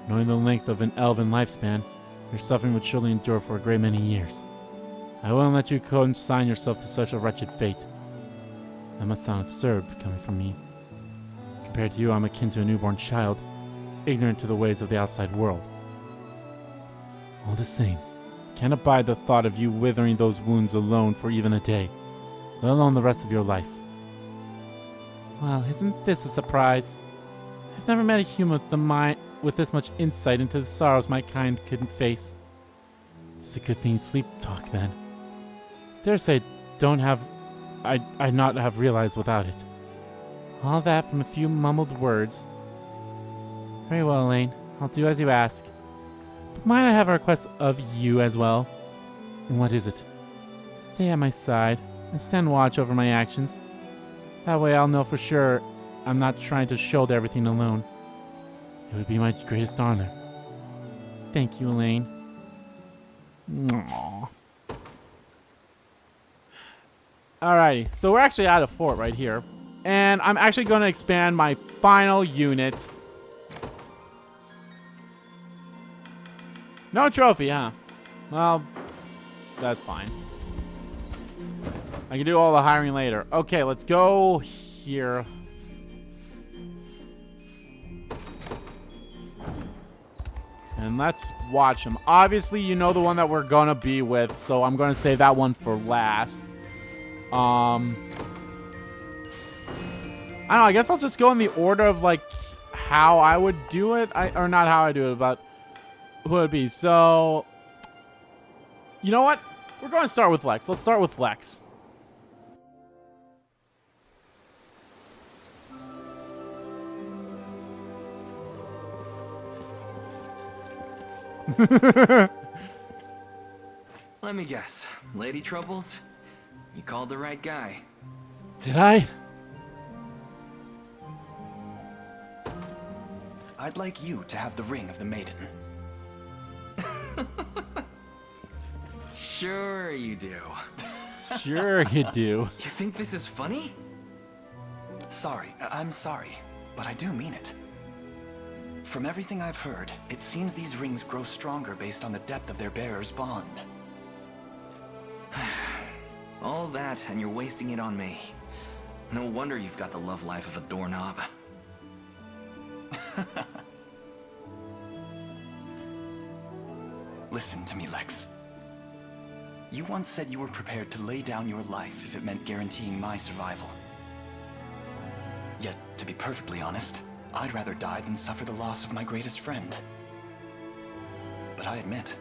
Knowing the length of an elven lifespan, your suffering would surely endure for a great many years. I won't let you consign yourself to such a wretched fate. That must sound absurd coming from me. Compared to you, I'm akin to a newborn child, ignorant to the ways of the outside world. All the same, can't abide the thought of you withering those wounds alone for even a day, let alone the rest of your life. Well, isn't this a surprise? I've never met a human with this much insight into the sorrows my kind couldn't face. It's a good thing you sleep talk, then. Dare say, I'd not have realized without it. All that from a few mumbled words. Very well, Alain. I'll do as you ask. But might I have a request of you as well? And what is it? Stay at my side and stand watch over my actions. That way I'll know for sure I'm not trying to shoulder everything alone. It would be my greatest honor. Thank you, Alain. Aww. Alrighty, so we're actually at a fort right here. And I'm actually going to expand my final unit. No trophy, huh? Well, that's fine. I can do all the hiring later. Okay, let's go here. And let's watch them. Obviously, you know the one that we're going to be with, so I'm going to save that one for last. I don't know, I guess I'll just go in the order of, like, how I would do it. Or not how I do it, but who it would be. So, you know what? We're going to start with Lex. Let's start with Lex. Let me guess. Lady Troubles? You called the right guy. Did I? I'd like you to have the ring of the Maiden. Sure you do. Sure you do. You think this is funny? Sorry, I'm sorry, but I do mean it. From everything I've heard, it seems these rings grow stronger based on the depth of their bearer's bond. All that, and you're wasting it on me. No wonder you've got the love life of a doorknob. Listen to me, Lex. You once said you were prepared to lay down your life if it meant guaranteeing my survival. Yet, to be perfectly honest, I'd rather die than suffer the loss of my greatest friend. But I admit,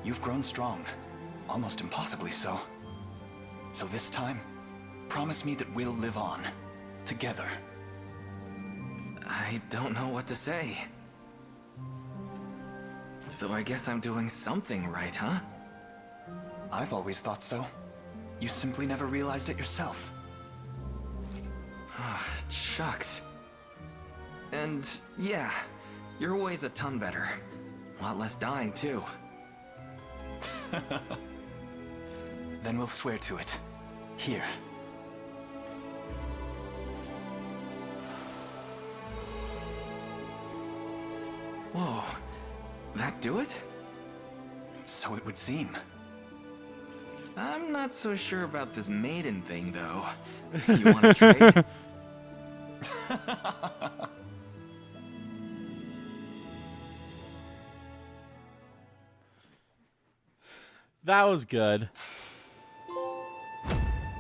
you've grown strong. Almost impossibly so. So this time, promise me that we'll live on. Together. I don't know what to say. Though I guess I'm doing something right, huh? I've always thought so. You simply never realized it yourself. Shucks. And yeah, you're always a ton better. A lot less dying, too. Then we'll swear to it. Here. Whoa. That do it? So it would seem. I'm not so sure about this maiden thing, though. You want to trade? That was good.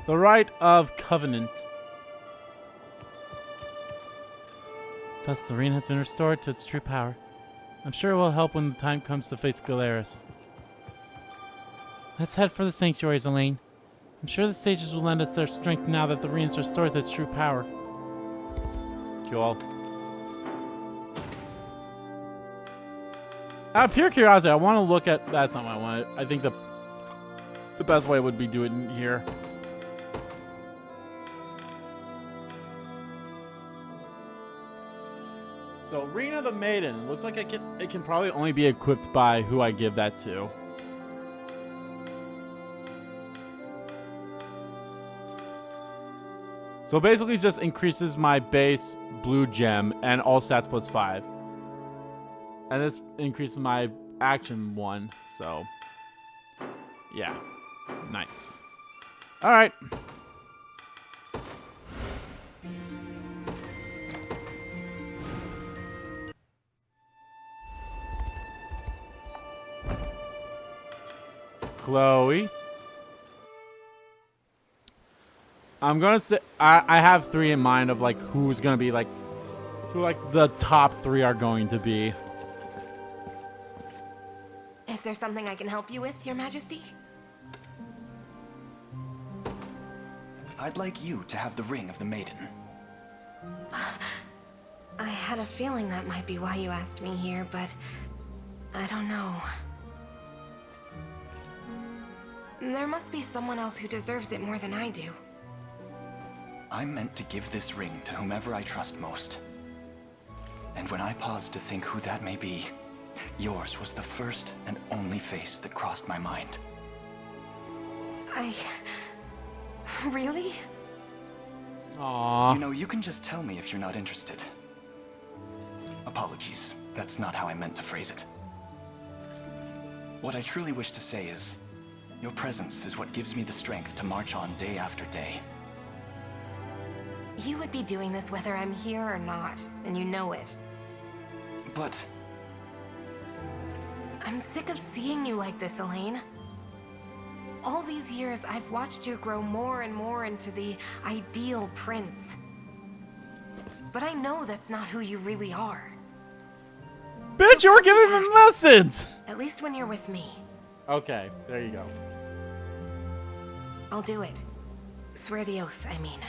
The Rite of Covenant. Thus, the ring has been restored to its true power. I'm sure it will help when the time comes to face Galeras. Let's head for the sanctuaries, Alain. I'm sure the sages will lend us their strength now that the ring is restored to its true power. Cool. Out of pure curiosity, I want to look at... That's not what I wanted. I think the best way would be do it in here. So, Ring of the Maiden. Looks like it can probably only be equipped by who I give that to. So basically just increases my base blue gem and all stats plus 5. And this increases my action 1, so yeah. Nice. Alright. Chloe. I'm gonna say I have 3 in mind of like who's gonna be like who like the top 3 are going to be. Is there something I can help you with, Your Majesty? I'd like you to have the Ring of the Maiden. I had a feeling that might be why you asked me here, but I don't know. There must be someone else who deserves it more than I do. I'm meant to give this ring to whomever I trust most. And when I paused to think who that may be, yours was the first and only face that crossed my mind. Really? Aww. You know, you can just tell me if you're not interested. Apologies, that's not how I meant to phrase it. What I truly wish to say is, your presence is what gives me the strength to march on day after day. You would be doing this whether I'm here or not, and you know it. But... I'm sick of seeing you like this, Alain. All these years, I've watched you grow more and more into the ideal prince. But I know that's not who you really are. Bitch, you were giving me lessons! At least when you're with me. Okay, there you go. I'll do it. Swear the oath, I mean.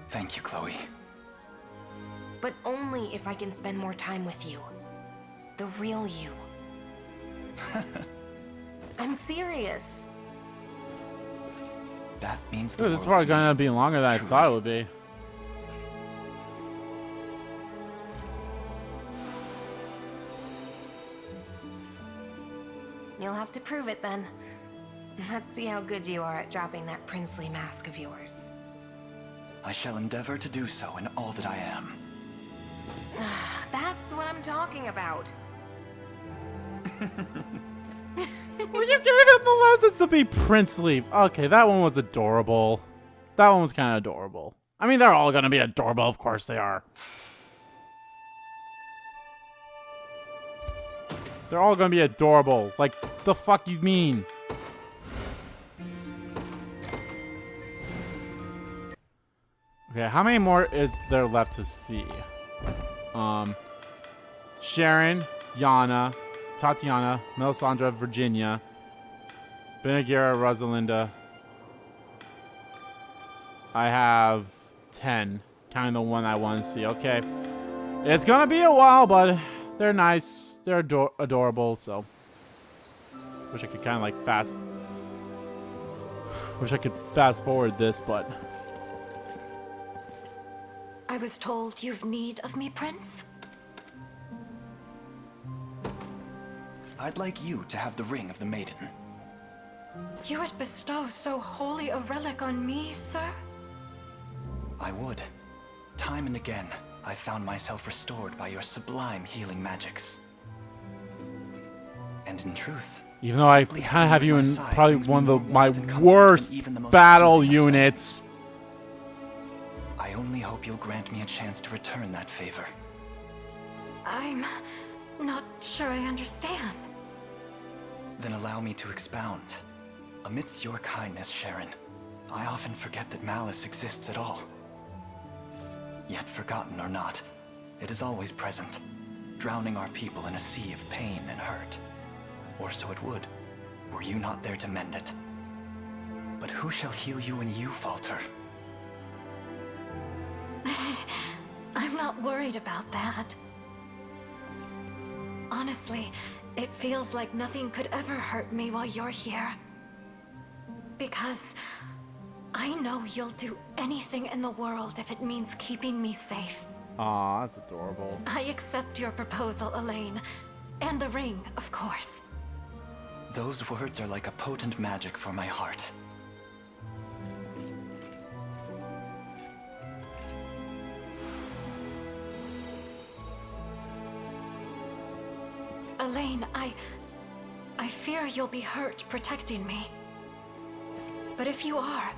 Thank you, Chloe. But only if I can spend more time with you. The real you. I'm serious. That means Dude, this is probably going to be longer than Truly. I thought it would be. You'll have to prove it then. Let's see how good you are at dropping that princely mask of yours. I shall endeavor to do so in all that I am. That's what I'm talking about. Well, you gave him the lessons to be princely. Okay, that one was adorable. That one was kind of adorable. I mean, they're all going to be adorable. Of course they are. They're all going to be adorable. Like, the fuck you mean? Okay, how many more is there left to see? Sharon, Yana, Tatiana, Melisandre, Virginia, Benagira, Rosalinda. I have 10, counting the one I want to see. Okay. It's gonna be a while, but they're nice. They're adorable, so. Wish I could kind of like Wish I could fast forward this, but. I was told you've need of me, Prince. I'd like you to have the ring of the Maiden. You would bestow so holy a relic on me, sir? I would. Time and again, I found myself restored by your sublime healing magics. And in truth, even though I simply kind of have having you at my in side probably brings me one more of my warmth and comfort worst than even the most battle soothing of units. I only hope you'll grant me a chance to return that favor. I'm not sure I understand. Then allow me to expound. Amidst your kindness, Sharon, I often forget that malice exists at all. Yet forgotten or not, it is always present, drowning our people in a sea of pain and hurt. Or so it would, were you not there to mend it. But who shall heal you when you falter? I'm not worried about that. Honestly, it feels like nothing could ever hurt me while you're here. Because I know you'll do anything in the world if it means keeping me safe. Aw, that's adorable. I accept your proposal, Alain. And the ring, of course. Those words are like a potent magic for my heart. Alain, I fear you'll be hurt protecting me. But if you are,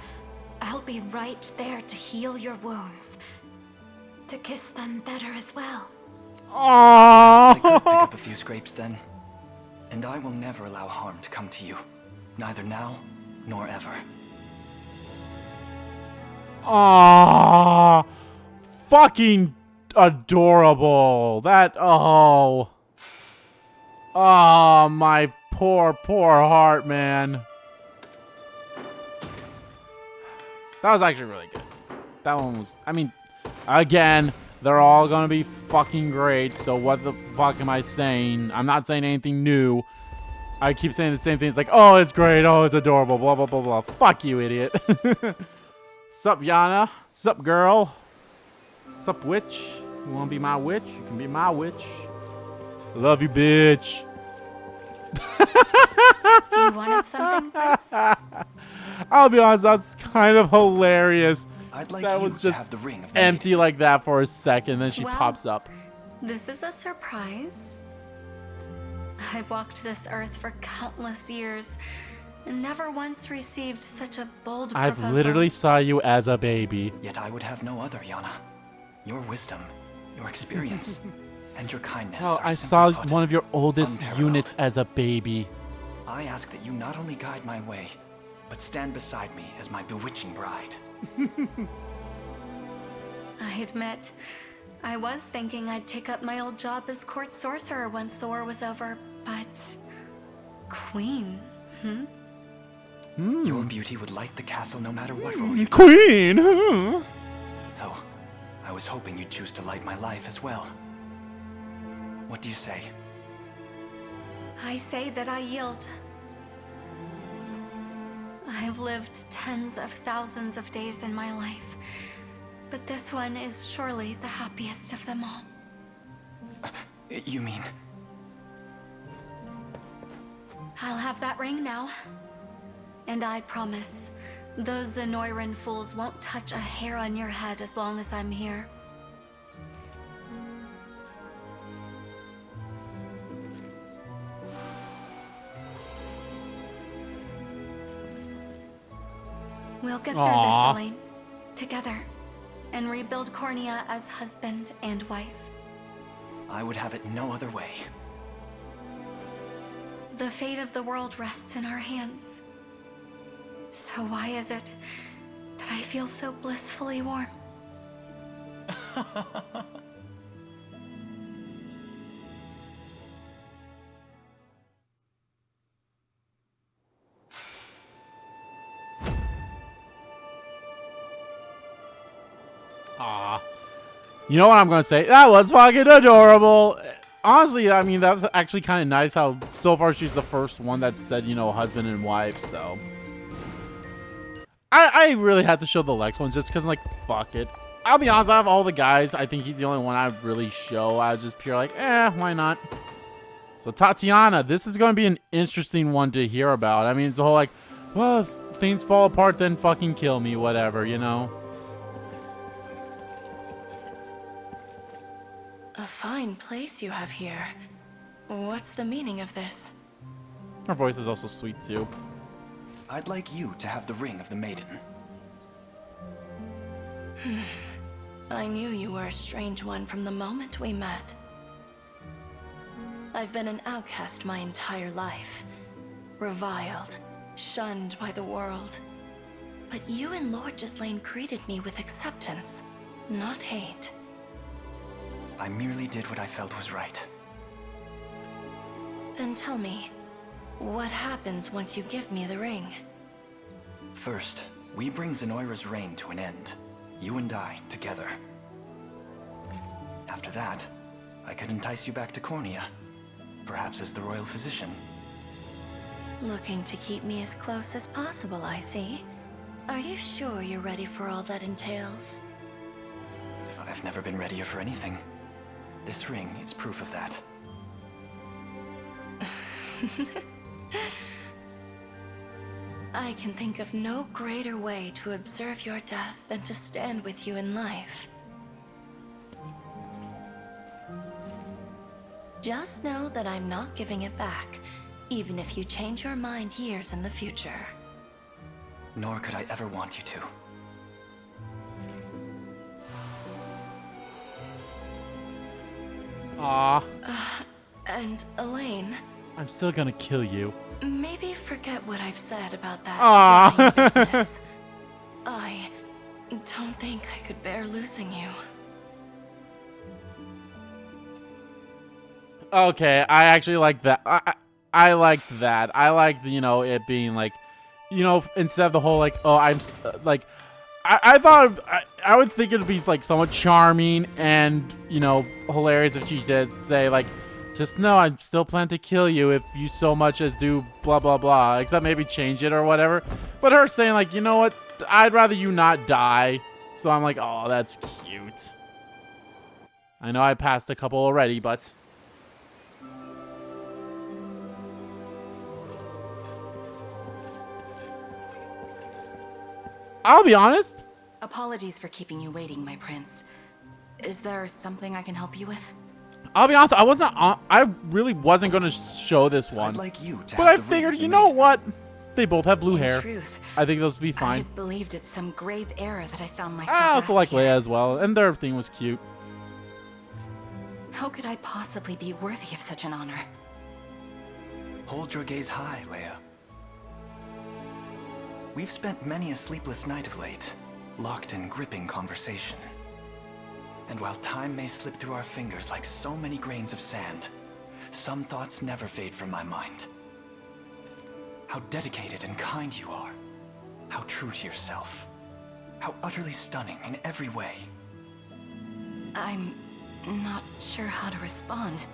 I'll be right there to heal your wounds. To kiss them better as well. Aww. I could pick up a few scrapes then. And I will never allow harm to come to you. Neither now, nor ever. Aww. Fucking adorable. That, oh. Oh, my poor, poor heart, man. That was actually really good. That one was, I mean, again, they're all gonna be fucking great, so what the fuck am I saying? I'm not saying anything new. I keep saying the same thing. It's like, oh, it's great, oh, it's adorable, blah, blah, blah, blah. Fuck you, idiot. Sup, Yana? Sup, girl? Sup, witch? You wanna be my witch? You can be my witch. Love you, bitch. You wanted something, Prince? I'll be honest, that's kind of hilarious. I'd like that you was to just have the ring of the empty Maiden. like that for a second, then she Well, pops up. This is a surprise. I've walked this earth for countless years and never once received such a bold I've proposal. literally saw you as a baby. Yet I would have no other, Yana. Your wisdom, your experience, and your kindness Hell, are I simply saw put, one of your oldest unparalleled. units as a baby. I ask that you not only guide my way, but stand beside me as my bewitching bride. I admit, I was thinking I'd take up my old job as court sorcerer once the war was over, but... Queen, Your beauty would light the castle no matter what role you took. Queen! Though, I was hoping you'd choose to light my life as well. What do you say? I say that I yield. I've lived tens of thousands of days in my life, but this one is surely the happiest of them all. You mean... I'll have that ring now. And I promise, those Zenoiran fools won't touch a hair on your head as long as I'm here. We'll get through this, Alain. Together. And rebuild Cornia as husband and wife. I would have it no other way. The fate of the world rests in our hands. So why is it that I feel so blissfully warm? Aw. You know what I'm gonna say? That was fucking adorable. Honestly, I mean, that was actually kind of nice how so far she's the first one that said, you know, husband and wife, so. I really had to show the Lex one just because I'm like, fuck it. I'll be honest, out of all the guys, I think he's the only one I really show. I was just pure like, why not? So Tatiana, this is going to be an interesting one to hear about. I mean, it's the whole like, well, if things fall apart, then fucking kill me, whatever, you know? A fine place you have here. What's the meaning of this? Her voice is also sweet, too. I'd like you to have the ring of the Maiden. I knew you were a strange one from the moment we met. I've been an outcast my entire life. Reviled, shunned by the world. But you and Lord Gislaine greeted me with acceptance, not hate. I merely did what I felt was right. Then tell me, what happens once you give me the ring? First, we bring Zenoira's reign to an end. You and I, together. After that, I could entice you back to Cornia. Perhaps as the royal physician. Looking to keep me as close as possible, I see. Are you sure you're ready for all that entails? I've never been readier for anything. This ring is proof of that. I can think of no greater way to observe your death than to stand with you in life. Just know that I'm not giving it back, even if you change your mind years in the future. Nor could I ever want you to. Aww. And Alain, I'm still gonna kill you. maybe forget what I've said about that Aww. dying business. I don't think I could bear losing you. Okay, I actually like that. I liked that. I liked, you know, it being like, you know, instead of the whole like, oh, like, I thought I would think it'd be like somewhat charming and, you know, hilarious if she did say like, just know I still plan to kill you if you so much as do blah blah blah. Except maybe change it or whatever. But her saying like, you know what, I'd rather you not die. So I'm like, oh, that's cute. I know I passed a couple already, but. I'll be honest. Apologies for keeping you waiting, my prince. Is there something I can help you with? I'll be honest. I really wasn't going to show this one. I'd like you to but I figured, you know what? They both have blue hair. Truth, I think those would be fine. I believed it's some grave error that I found myself. I also like here. Leia as well, and their thing was cute. How could I possibly be worthy of such an honor? Hold your gaze high, Leia. We've spent many a sleepless night of late, locked in gripping conversation. And while time may slip through our fingers like so many grains of sand, some thoughts never fade from my mind. How dedicated and kind you are. How true to yourself. How utterly stunning in every way. I'm not sure how to respond.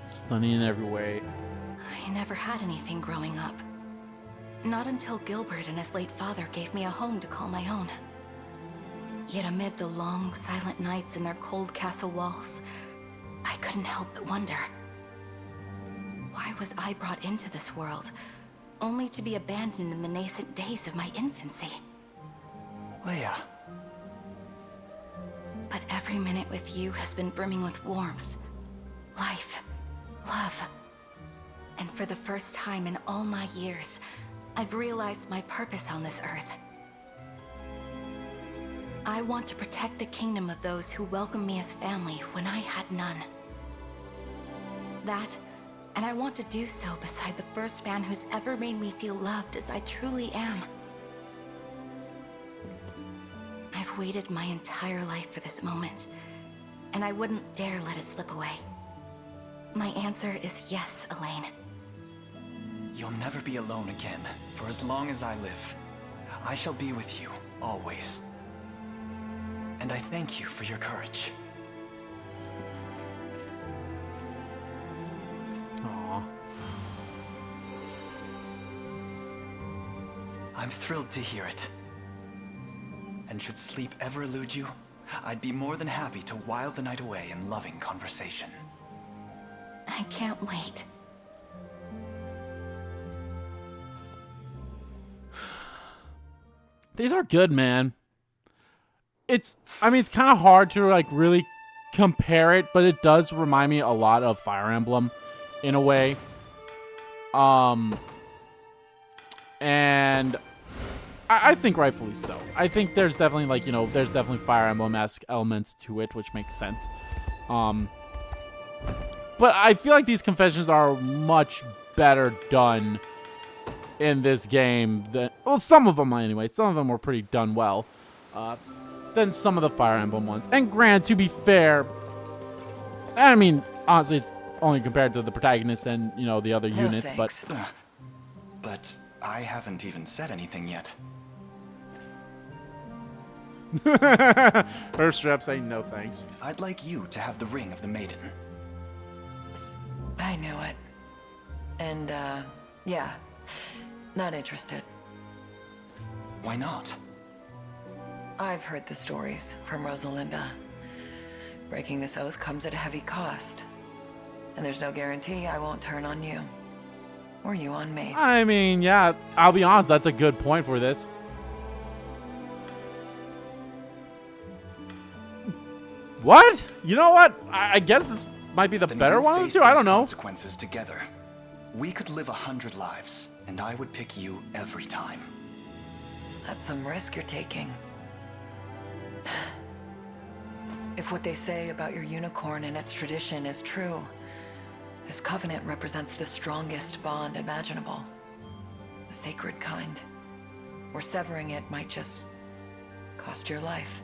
Stunning in every way. I never had anything growing up. Not until Gilbert and his late father gave me a home to call my own. Yet amid the long, silent nights in their cold castle walls, I couldn't help but wonder. Why was I brought into this world, only to be abandoned in the nascent days of my infancy? Leia. But every minute with you has been brimming with warmth, life, love. And for the first time in all my years, I've realized my purpose on this earth. I want to protect the kingdom of those who welcomed me as family when I had none. That, and I want to do so beside the first man who's ever made me feel loved as I truly am. I've waited my entire life for this moment, and I wouldn't dare let it slip away. My answer is yes, Alain. You'll never be alone again, for as long as I live. I shall be with you, always. And I thank you for your courage. Aww. I'm thrilled to hear it. And should sleep ever elude you, I'd be more than happy to while the night away in loving conversation. I can't wait. These are good, man. I mean, it's kind of hard to like really compare it, but it does remind me a lot of Fire Emblem in a way. And I think rightfully so. I think there's definitely like, you know, there's definitely Fire Emblem-esque elements to it, which makes sense. But I feel like these confessions are much better done in this game than, well, some of them anyway. Some of them were pretty done well than some of the Fire Emblem ones. And granted, to be fair, I mean, honestly, it's only compared to the protagonist and, you know, the other units, thanks. But I haven't even said anything yet. Her strap saying no thanks. I'd like you to have the ring of the Maiden. I knew it. And, yeah. Not interested. Why not? I've heard the stories from Rosalinda. Breaking this oath comes at a heavy cost. And there's no guarantee I won't turn on you. Or you on me. I mean, yeah, I'll be honest, that's a good point for this. What? You know what? I guess this might be the better one of the two. I don't know. Consequences together. We could live 100 lives, and I would pick you every time. That's some risk you're taking. If what they say about your unicorn and its tradition is true, this covenant represents the strongest bond imaginable. The sacred kind. Where severing it might just cost your life.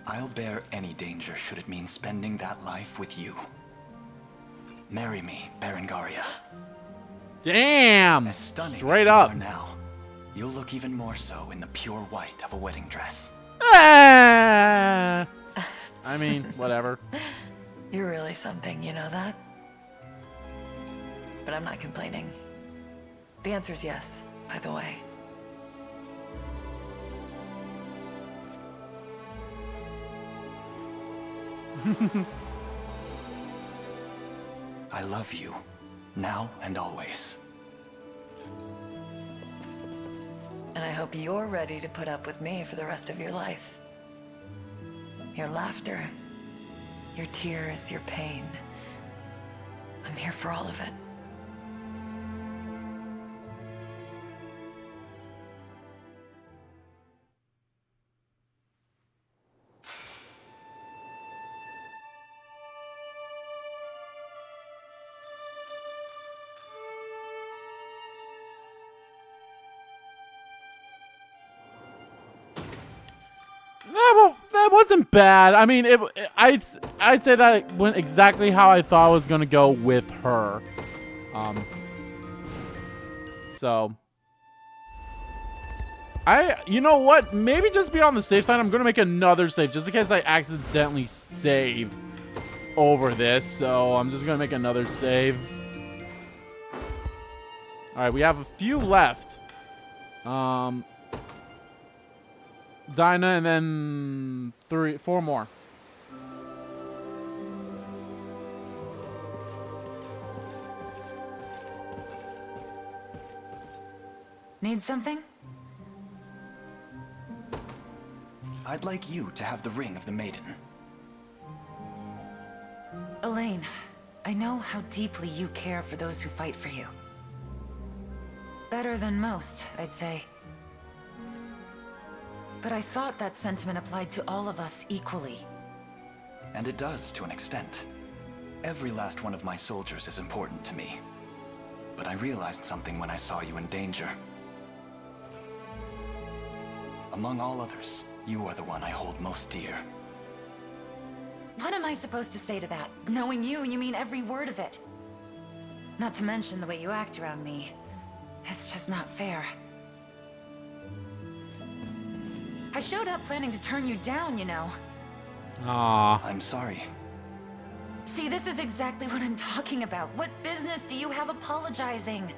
I'll bear any danger should it mean spending that life with you. Marry me, Berengaria. Damn! As stunning Straight as you up. are now, you'll look even more so in the pure white of a wedding dress. I mean, whatever. You're really something, you know that? But I'm not complaining. The answer's yes, by the way. I love you, now and always. And I hope you're ready to put up with me for the rest of your life. Your laughter, your tears, your pain. I'm here for all of it. That wasn't bad. I mean, I'd say that it went exactly how I thought it was gonna go with her. So you know what? Maybe just be on the safe side. I'm gonna make another save just in case I accidentally save over this. So I'm just gonna make another save. All right, we have a few left. Dinah, and then 4 more. Need something? I'd like you to have the ring of the Maiden. Alain, I know how deeply you care for those who fight for you. Better than most, I'd say. But I thought that sentiment applied to all of us equally. And it does, to an extent. Every last one of my soldiers is important to me. But I realized something when I saw you in danger. Among all others, you are the one I hold most dear. What am I supposed to say to that? Knowing you mean every word of it. Not to mention the way you act around me. It's just not fair. I showed up planning to turn you down, you know. Aww. I'm sorry. See, this is exactly what I'm talking about. What business do you have apologizing?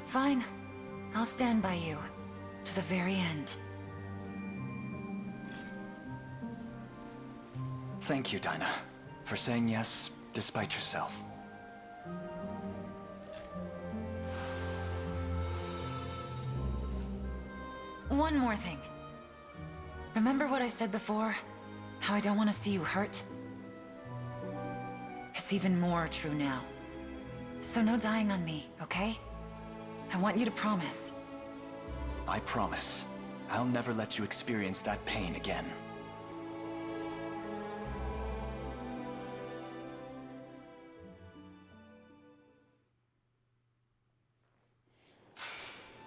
Fine. I'll stand by you. To the very end. Thank you, Dinah, for saying yes despite yourself. one more thing. Remember what I said before? How I don't want to see you hurt? It's even more true now. So no dying on me, okay? I want you to promise. I promise. I'll never let you experience that pain again.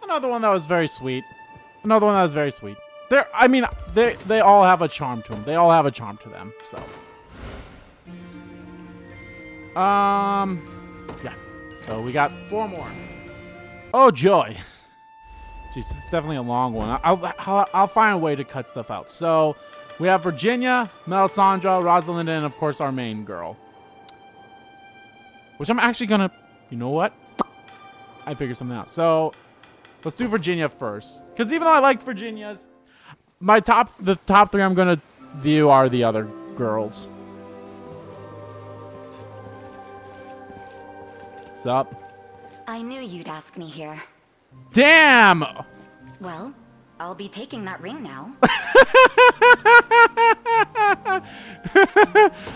Another one that was very sweet. Another one that was very sweet. I mean, they all have a charm to them. They all have a charm to them. So, yeah. So we got 4 more. Oh joy. Jeez, this is definitely a long one. I'll find a way to cut stuff out. So we have Virginia, Melisandre, Rosalinda, and of course our main girl. Which I'm actually gonna. You know what? I figured something out. So let's do Virginia first. Because even though I liked Virginia's, the top 3 I'm gonna view are the other girls. What's up? I knew you'd ask me here. Damn! Well, I'll be taking that ring now.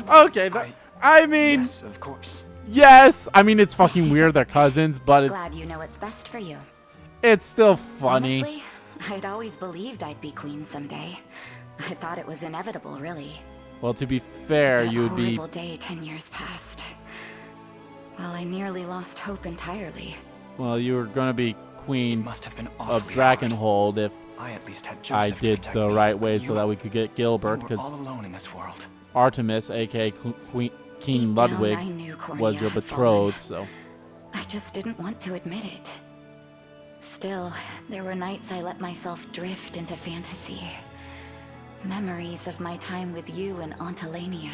Okay, I mean... Yes, of course. Yes! I mean, it's fucking weird they're cousins, but it's... Glad you know what's best for you. It's still funny. Honestly, I'd always believed I'd be queen someday. I thought it was inevitable, really. Well, to be fair, That you'd be... horrible day 10 years passed. Well, I nearly lost hope entirely. Well, you were gonna be queen must have been of Dragonhold if I at least had I Joseph to did protect the me. right way so that we could get Gilbert, You were because all alone in this world. Artemis, aka Queen King Deep down, Ludwig, I knew Cornia was your had betrothed, so... I just didn't want to admit it. Still, there were nights I let myself drift into fantasy. Memories of my time with you and Aunt Alania.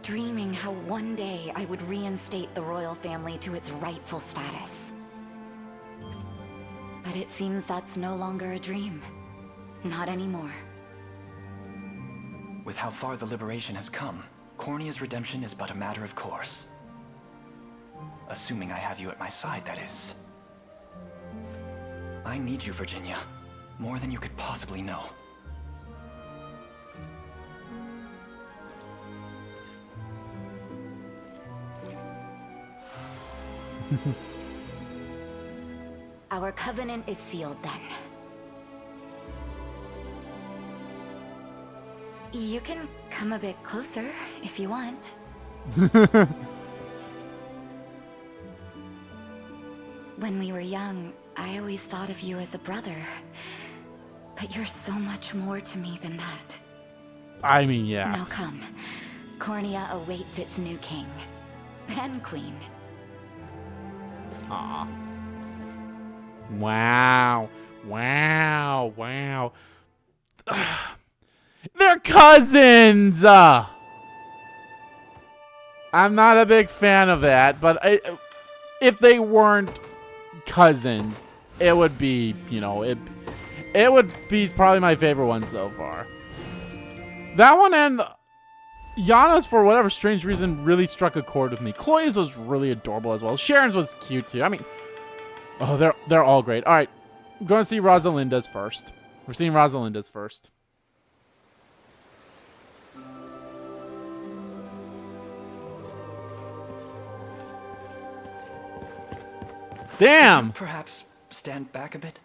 Dreaming how one day I would reinstate the royal family to its rightful status. But it seems that's no longer a dream. Not anymore. With how far the liberation has come, Cornia's redemption is but a matter of course. Assuming I have you at my side, that is. I need you, Virginia. More than you could possibly know. Our covenant is sealed then. You can come a bit closer if you want. When we were young, I always thought of you as a brother. But you're so much more to me than that. I mean, yeah. Now come. Cornia awaits its new king. And queen. Aw. Wow. Wow. Wow. They're cousins! I'm not a big fan of that, but if they weren't cousins, it would be, you know, it would be probably my favorite one so far. That one and Yana's, for whatever strange reason, really struck a chord with me. Chloe's was really adorable as well. Sharon's was cute too. I mean, oh, they're all great. All right, I'm going to see Rosalinda's first. We're seeing Rosalinda's first. Damn! Could you perhaps stand back a bit?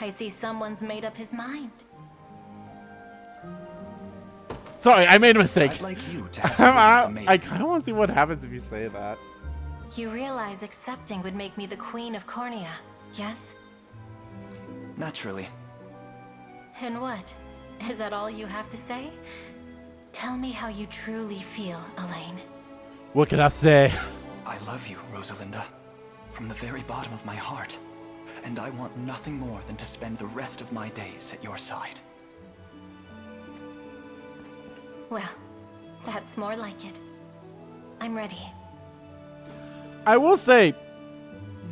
I see someone's made up his mind. Sorry, I made a mistake. I'd like you to have I kind of want to see what happens if you say that. You realize accepting would make me the Queen of Cornia, yes? Naturally. And what? Is that all you have to say? Tell me how you truly feel, Alain. What can I say? I love you, Rosalinda. From the very bottom of my heart. And I want nothing more than to spend the rest of my days at your side. Well, that's more like it. I'm ready. I will say,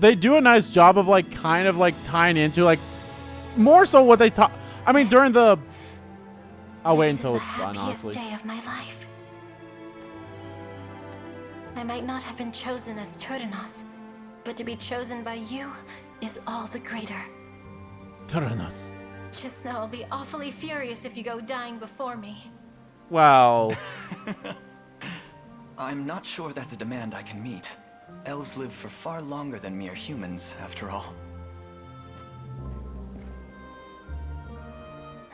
they do a nice job of like kind of like tying into like more so what they talk. I mean, during the. I'll wait until it's done, honestly. Day of my life. I might not have been chosen as Trodanos, But to be chosen by you is all the greater. Tyrannos. Just know I'll be awfully furious if you go dying before me. Well... I'm not sure that's a demand I can meet. Elves live for far longer than mere humans, after all.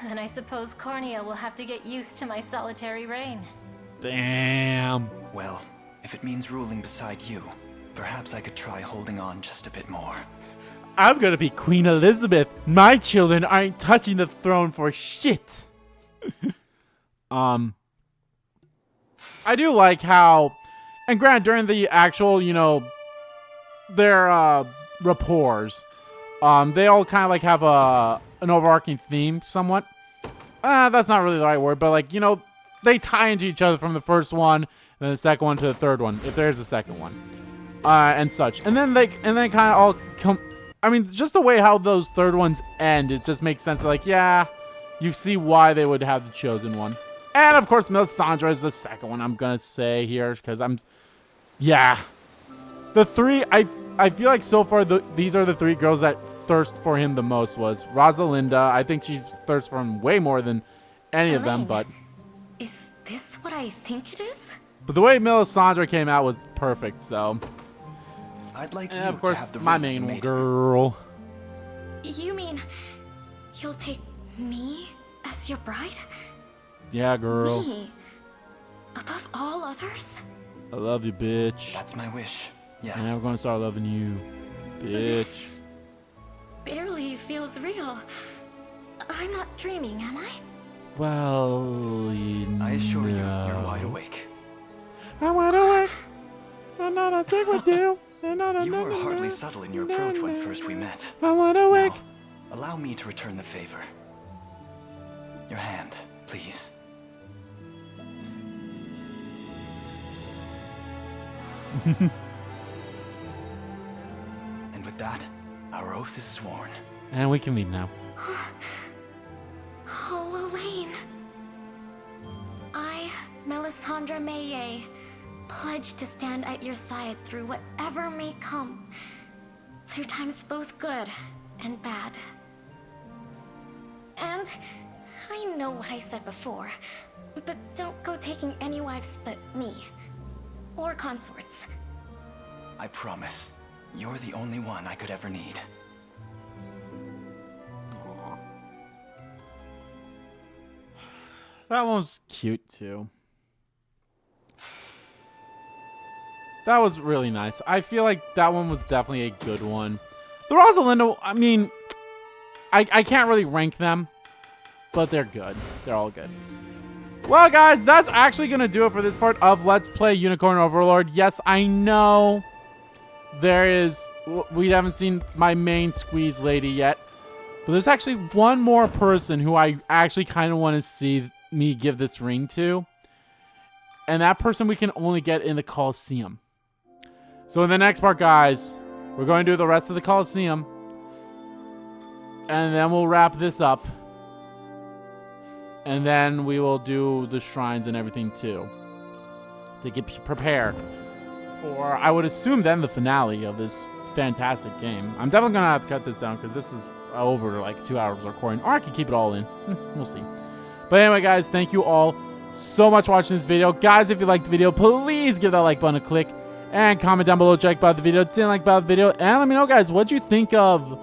Then I suppose Cornia will have to get used to my solitary reign. Damn. Well, if it means ruling beside you, perhaps I could try holding on just a bit more. I'm gonna be Queen Elizabeth. My children aren't touching the throne for shit. I do like how, and granted, during the actual, you know, their rapports, they all kind of like have an overarching theme somewhat. That's not really the right word, but like, you know, they tie into each other from the first one, then the second one to the third one, if there's a second one, and such. And then kind of all come. I mean, just the way how those third ones end, it just makes sense. Like, yeah, you see why they would have the chosen one. And of course, Melisandre is the second one I'm gonna say here because yeah, the three I feel like so far these are the three girls that thirst for him the most. Was Rosalinda. I think she thirsts for him way more than any of them. But is this what I think it is? But the way Melisandre came out was perfect. So I'd like and you of course to have the my ring main girl. You mean you'll take me as your bride? Yeah, girl. Me? Above all others? I love you, bitch. That's my wish. Yes. And I'm gonna start loving you, bitch. This barely feels real. I'm not dreaming, am I? Well, I assure you, you're wide awake. I'm wide awake. I'm not a sick with you. You were hardly subtle in your approach when first we met. I'm wide awake. Now, allow me to return the favor. Your hand, please. And with that, our oath is sworn. And we can leave now. Oh, Alain. I, Melisandre Maillet, pledge to stand at your side through whatever may come. Through times both good and bad. And I know what I said before, but don't go taking any wives but me. Or consorts. I promise. You're the only one I could ever need. That one was cute too. That was really nice. I feel like that one was definitely a good one. The Rosalinda, I mean, I can't really rank them, but they're good. They're all good. Well, guys, that's actually going to do it for this part of Let's Play Unicorn Overlord. Yes, I know we haven't seen my main squeeze lady yet, but there's actually one more person who I actually kind of want to see me give this ring to. And that person we can only get in the Colosseum. So in the next part, guys, we're going to do the rest of the Colosseum. And then we'll wrap this up. And then we will do the shrines and everything too. To get prepared for, I would assume, then the finale of this fantastic game. I'm definitely going to have to cut this down because this is over like 2 hours of recording. Or I could keep it all in. We'll see. But anyway, guys, thank you all so much for watching this video. Guys, if you liked the video, please give that like button a click. And comment down below, check about the video, didn't like about the video. And let me know, guys, what you think of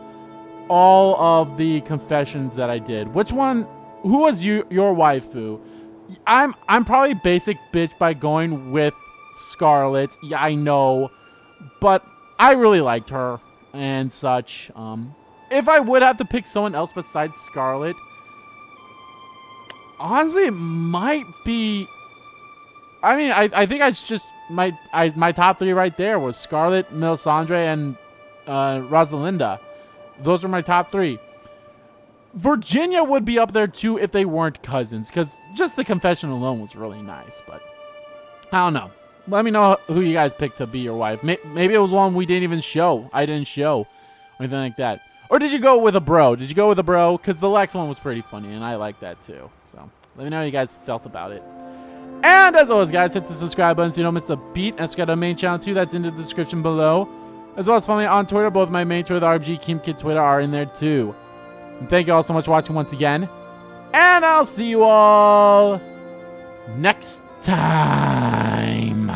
all of the confessions that I did. Which one, who was your waifu? I'm probably basic bitch by going with Scarlet. Yeah, I know. But I really liked her and such. If I would have to pick someone else besides Scarlet, honestly, it might be... I mean, I think I just... My top three right there was Scarlet, Melisandre, and Rosalinda. Those are my top three. Virginia would be up there too if they weren't cousins, because just the confession alone was really nice. But I don't know. Let me know who you guys picked to be your wife. Maybe it was one we didn't even show. I didn't show. Or anything like that. Or did you go with a bro? Did you go with a bro? Because the Lex one was pretty funny, and I like that too. So let me know how you guys felt about it. And as always, guys, hit the subscribe button so you don't miss a beat. And subscribe to the main channel too. That's in the description below. as well as follow me on Twitter. Both my main Twitter, the RBG Keem Kid Twitter, are in there too. And thank you all so much for watching once again. And I'll see you all next time.